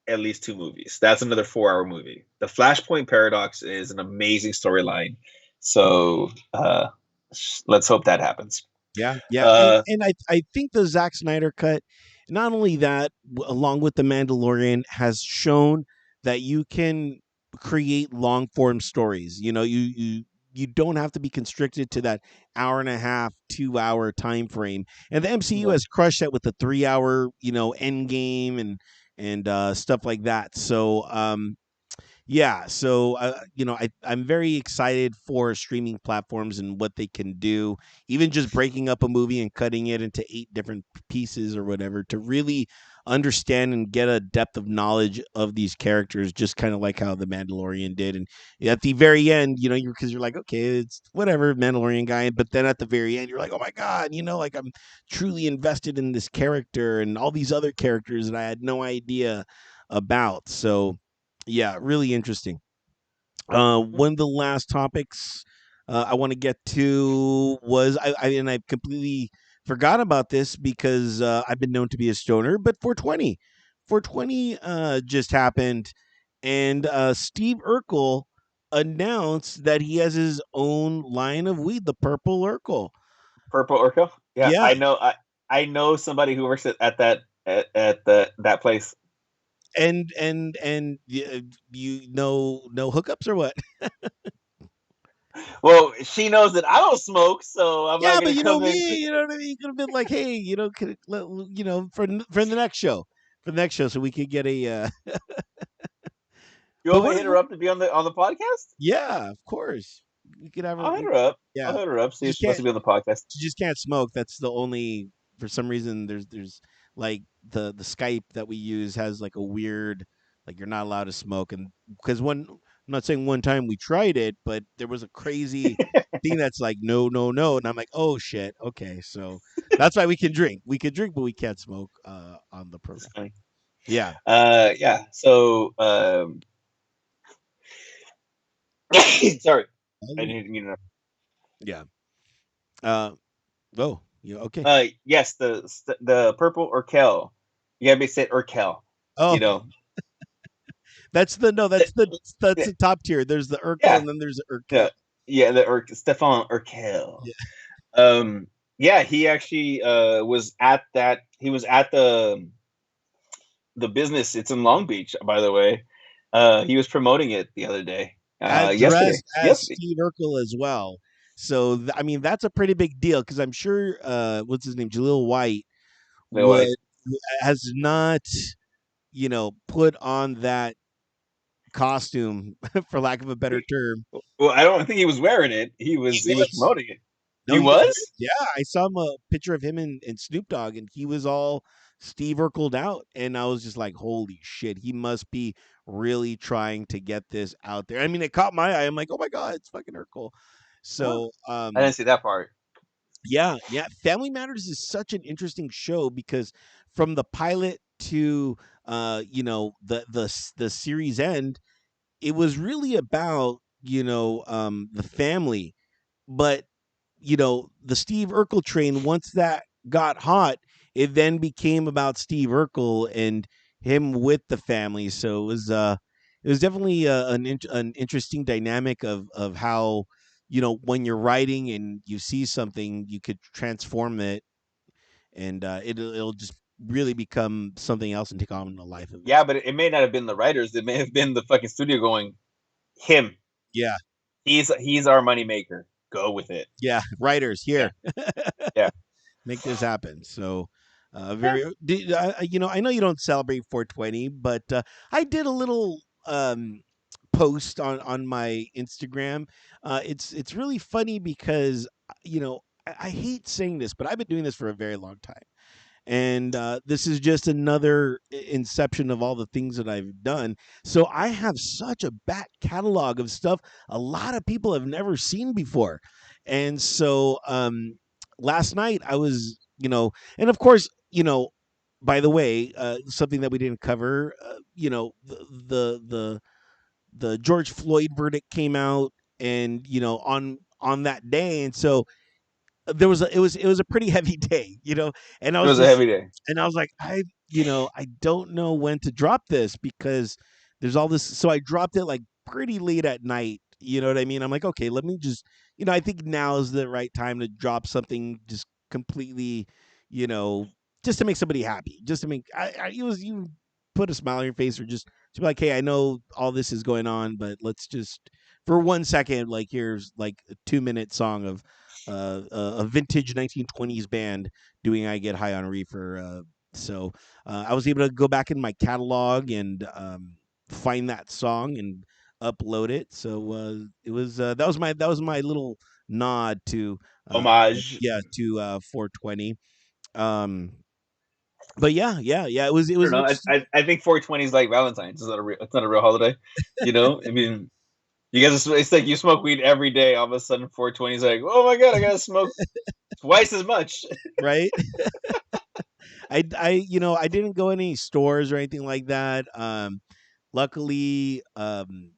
at least 2 movies. That's another 4-hour movie. The Flashpoint Paradox is an amazing storyline. So let's hope that happens. yeah, yeah. And Uh, and I think the Zack Snyder cut, not only that, along with the Mandalorian, has shown that you can create long form stories. You don't have to be constricted to that hour and a half, 2 hour time frame. And the MCU no. has crushed that with the 3 hour, end game and stuff like that. So yeah, so I'm very excited for streaming platforms and what they can do. Even just breaking up a movie and cutting it into 8 different pieces or whatever to really understand and get a depth of knowledge of these characters, just kind of like how the Mandalorian did. And at the very end, you're like, okay, it's whatever, Mandalorian guy. But then at the very end, you're like, oh my god, like I'm truly invested in this character and all these other characters that I had no idea about. So yeah, really interesting. One of the last topics I want to get to was and I completely forgot about this because I've been known to be a stoner, but 420 just happened, and Steve Urkel announced that he has his own line of weed, the Purple Urkel. Purple Orca. Yeah, Yeah, I know somebody who works at that at the that place. and no hookups or what? Well, she knows that I don't smoke, so I'm not Yeah, but gonna you know come in. me, you know what I mean? You could have been like, "Hey, for the next show, so we could get a." You But want me to hit her up to be on the podcast? yeah, of course, we could have her. I'll hit her up. I'll Yeah, hit her up. you See if just she wants can't. to be on the podcast. You just can't smoke. That's the only. For some reason, there's like the Skype that we use has like a weird, like you're not allowed to smoke, and because I'm not saying one time we tried it, but there was a crazy thing that's like no, no, no, and I'm like, oh shit, okay, so that's why we can drink. We can drink, but we can't smoke on the It's program. funny. Yeah. Yeah. So sorry. I Oh, didn't mean to. yeah. Uh. Oh. Yeah. Okay. Yes, the purple Urkel. You gotta be said Urkel. Oh, You know. that's the no. The- That's the- the top tier. There's the Urkel, yeah. and then there's the Urkel. Yeah. Yeah. The Stefan Urkel. Yeah. Um. Yeah. He actually was at that. He was at the business. It's in Long Beach, by the way. He was promoting it the other day. Yesterday. Dressed as Yesterday. Steve Urkel as well. So I mean, that's a pretty big deal because I'm sure what's his name, Jaleel White, No way. would has not put on that costume for lack of a better term. Well, I don't think he was wearing it. He He was was promoting it. No, He he was was? ripped. Yeah, I saw him a picture of him and Snoop Dogg, and he was all Steve Urkeled out, and I was just like, "Holy shit!" He must be really trying to get this out there. I mean, it caught my eye. I'm like, "Oh my god, it's fucking Urkel." Huh. So, I didn't see that part. yeah, yeah. Family Matters is such an interesting show because from the pilot to the series end, it was really about the family, but the Steve Urkel train, once that got hot, it then became about Steve Urkel and him with the family. So it was definitely an interesting dynamic of how when you're writing and you see something, you could transform it, and it'll just really become something else and take on a life of Yeah, its. but it may not have been the writers. It may have been the fucking studio going, him. Yeah, He's our moneymaker. Go with it. yeah. Writers Yeah. here. Yeah. Make this happen. So, Yeah. I know you don't celebrate 420, but I did a little post on my Instagram. It's really funny because I hate saying this, but I've been doing this for a very long time, and this is just another inception of all the things that I've done. So I have such a back catalog of stuff a lot of people have never seen before, and so last night I was, and of course, by the way, something that we didn't cover, the George Floyd verdict came out, and on that day, and so there was it was a pretty heavy day, and I It was was a just heavy day. and I was like, I don't know when to drop this because there's all this. So I dropped it like pretty late at night. You know what I mean? I'm like, okay, let me just, I think now is the right time to drop something just completely, you know, just to make somebody happy, just to make, you put a smile on your face, or just to be like, hey, I know all this is going on, but let's just, for 1 second, like, here's like a 2-minute song of a vintage 1920s band doing "I Get High on Reefer." So I was able to go back in my catalog and find that song and upload it. So that was my little nod to uh, Homage. yeah, to 420. Um, but yeah, yeah, yeah. It I don't was an know. interesting. I think 420 is like Valentine's. It's not a real holiday. You know. I mean, you guys. It's like you smoke weed every day. All of a sudden, 420 is like, oh my god, I gotta smoke twice as much. Right. I didn't go in any stores or anything like that. Luckily,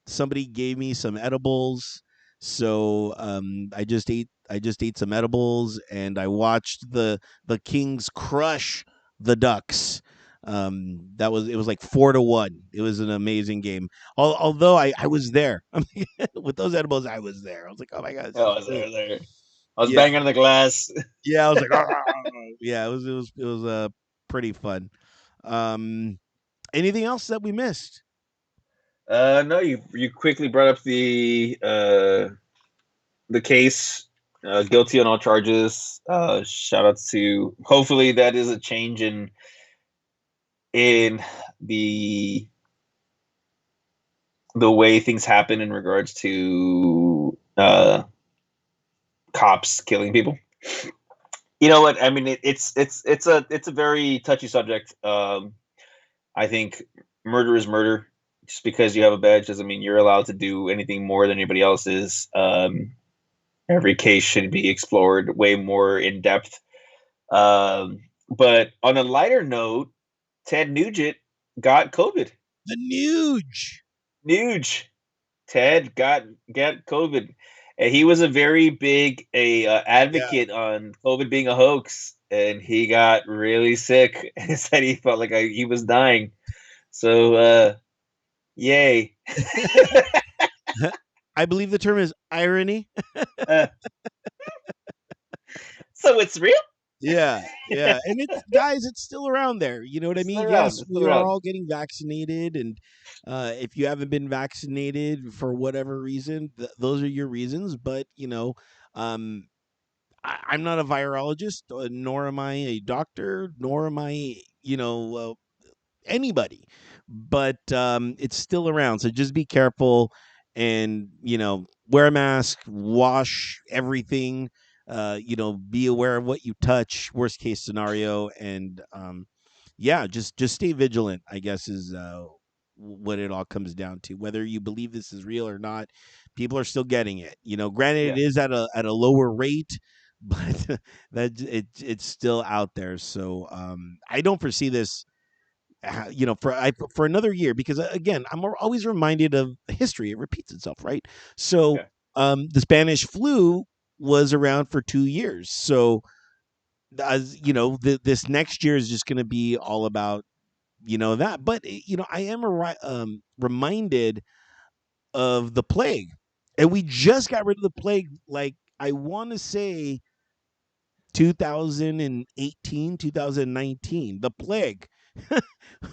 somebody gave me some edibles, so I just ate some edibles, and I watched the Kings crush the Ducks. It was like 4-1. It was an amazing game. Although I was there. I mean, with those edibles, I was there. I was like, oh my god, this Oh, is I was so. there, there. I was Yeah, banging on the glass. yeah. I was like, "Ah, ah, ah, ah." Yeah. It was pretty fun. Um, Anything else that we missed? No, you quickly brought up the case. Guilty on all charges. Shout outs to. Hopefully, that is a change in the the way things happen in regards to cops killing people. You know what? I mean, it's a very touchy subject. I think murder is murder. Just because you have a badge doesn't mean you're allowed to do anything more than anybody else is. Every case should be explored way more in depth. But on a lighter note, Ted Nugent got COVID. The Nuge. Nuge. Ted got COVID. And he was a very big Yeah. advocate on COVID being a hoax, and he got really sick and said he felt like he was dying. So, yay! I believe the term is irony. uh, so it's real. Yeah, yeah, and it's, guys, it's still around there. You know what I It's still mean? around. Yes, It's still we are around. all getting vaccinated, and if you haven't been vaccinated for whatever reason, those are your reasons. But um, I'm not a virologist, nor am I a doctor, nor am I, anybody, but it's still around. So just be careful, and wear a mask, wash everything. be aware of what you touch, worst case scenario, and yeah, just stay vigilant, I guess, is what it all comes down to. Whether you believe this is real or not, people are still getting it. Granted, Yeah. it is at a lower rate, but it's still out there. So I don't foresee this, for another year, because again, I'm always reminded of history. It repeats itself, right? So Yeah. the Spanish flu was around for 2 years. So as this next year is just going to be all about that. But I am reminded of the plague, and we just got rid of the plague. Like, I want to say 2018, 2019. The plague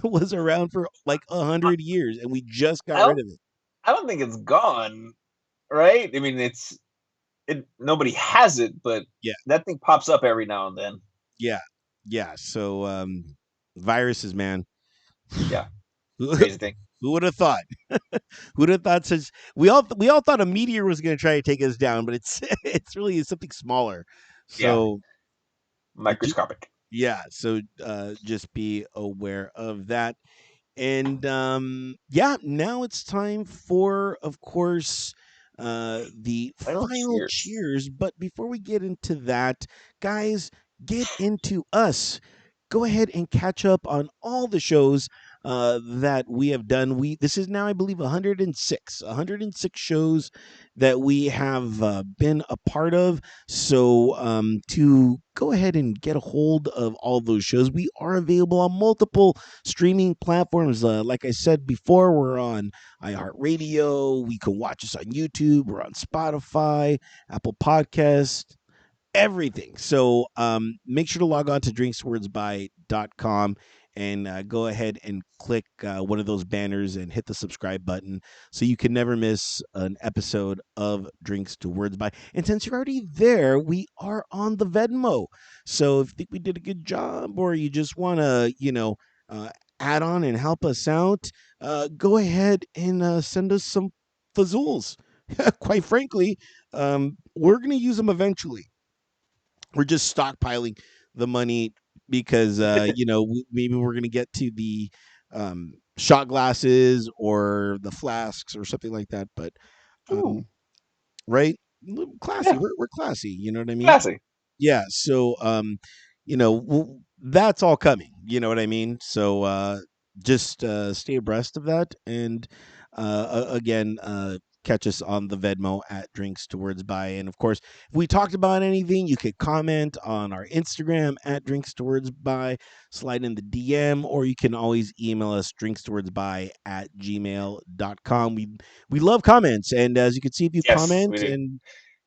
was around for like I, 100 years, and we just got I rid don't of it. I don't think it's gone, right? I mean, nobody has it, but Yeah, that thing pops up every now and then. yeah, yeah. So viruses, man. Yeah, who crazy thing. would have thought? Who would have thought? Since we all thought a meteor was going to try to take us down, but it's it's really something smaller. Yeah, So microscopic. yeah, so just be aware of that. And yeah, now it's time for, of course, the Final final cheers. cheers. But before we get into that, guys, get into us. Go ahead and catch up on all the shows that we have done. This is now, I believe, 106 shows that we have been a part of. So to go ahead and get a hold of all those shows, we are available on multiple streaming platforms. Like I said before, we're on iHeartRadio. We can watch us on YouTube. We're on Spotify, Apple Podcast, everything. So make sure to log on to drinkswordsby.com and go ahead and click one of those banners and hit the subscribe button so you can never miss an episode of Drinks to Words By. And since you're already there, we are on the Venmo. So if you think we did a good job, or you just want to, uh, add on and help us out, go ahead and send us some fazools. Quite frankly, we're going to use them eventually. We're just stockpiling the money because maybe we're gonna get to the shot glasses or the flasks or something like that. But Ooh, right, classy. yeah, We're classy. You know what I mean? classy. Yeah. So that's all coming. You know what I mean? So just stay abreast of that, and again, catch us on the Venmo at Drinks Towards By. And of course, if we talked about anything, you could comment on our Instagram at Drinks Towards By, slide in the DM, or you can always email us drinkstowardsby at gmail.com. We love comments, and as you can see, if you Yes, we comment do. and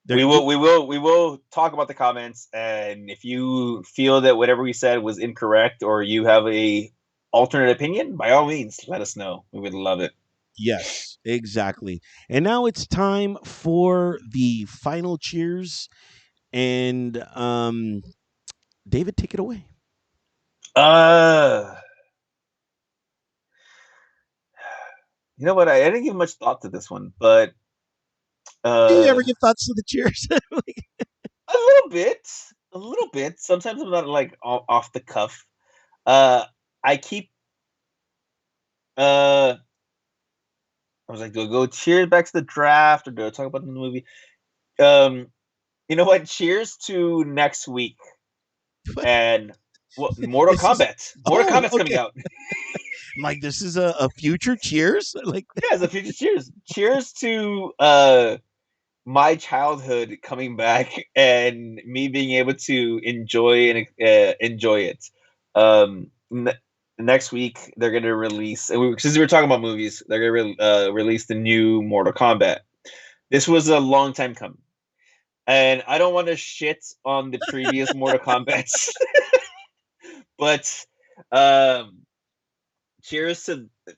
they're We good. will. We will talk about the comments, and if you feel that whatever we said was incorrect, or you have a alternate opinion, by all means, let us know. We would love it. Yes, exactly. And now it's time for the final cheers. And David, take it away. Uh, you know what? I didn't give much thought to this one, but Do you ever uh, give thoughts to the cheers? a little bit, a little bit. Sometimes I'm not like off the cuff. Uh, I keep. I was like, do I go cheers back to the draft, or do I talk about the movie? Um, you know what? Cheers to next week, and what Mortal This is Kombat. Mortal Kombat's coming okay. out. I'm like, this is a future cheers. Like, Yeah, it's a future cheers. Cheers to my childhood coming back and me being able to enjoy it. Next week they're gonna release. Since we were talking about movies, they're gonna release the new Mortal Kombat. This was a long time coming, and I don't want to shit on the previous Mortal Kombat's, but um, cheers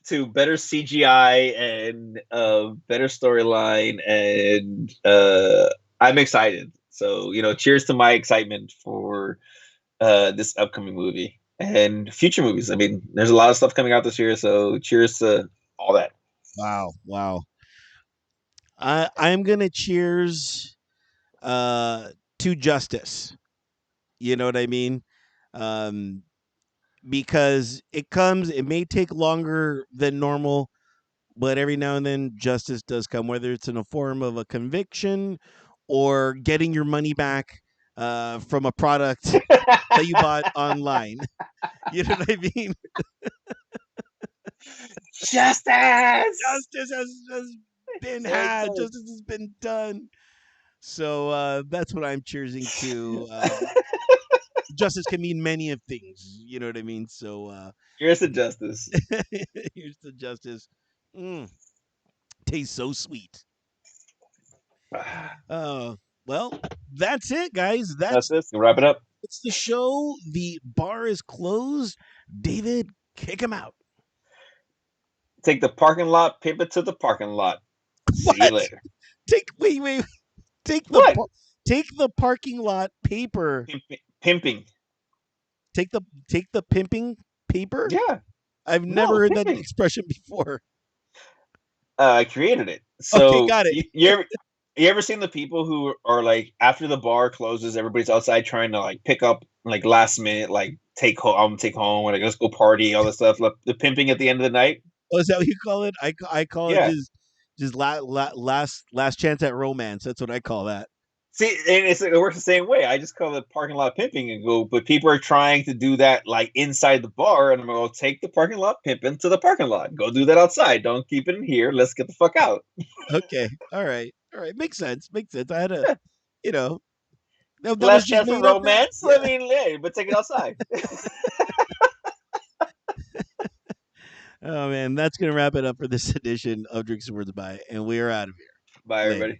to better CGI and better storyline, and I'm excited. So cheers to my excitement for this upcoming movie and future movies. I mean, there's a lot of stuff coming out this year, so cheers to all that. wow, wow. I'm gonna cheers uh to justice. You know what I mean? Um, because it may take longer than normal, but every now and then justice does come, whether it's in a form of a conviction or getting your money back from a product that you bought online. You know what I mean? Justice. Justice has been had. Exactly. Justice has been done. So that's what I'm cheersing to. Justice can mean many of things. You know what I mean? So Here's the justice. here's the justice. Mm, tastes so sweet. Uh, well, that's it, guys. That's this. We'll wrap it up. That's the show. The bar is closed. David, kick him out. Take the parking lot, pimp it to the parking lot. See you What? later. Wait. Take the What? take the parking lot paper. Pimping. Take the pimping paper. Yeah. I've never No, heard that pimping. expression before. I created it. Okay, So got it. you ever seen the people who are like after the bar closes, everybody's outside trying to like pick up like last minute, like take home, like let's go party, all this stuff. Like, the pimping at the end of the night. Oh, is that what you call it? I call it Yeah. just last chance at romance. That's what I call that. See, and it works the same way. I just call it parking lot pimping and go, but people are trying to do that like inside the bar, and I'm going to take the parking lot pimping to the parking lot. Go do that outside. Don't keep it in here. Let's get the fuck out. Okay. All right. Makes sense. Makes sense. I had a, you know, that was Last just chance for made up. romance. I Yeah. mean, yeah, but take it outside. Oh man, that's gonna wrap it up for this edition of Drinks and Words By, and we are out of here. Bye, Later. everybody.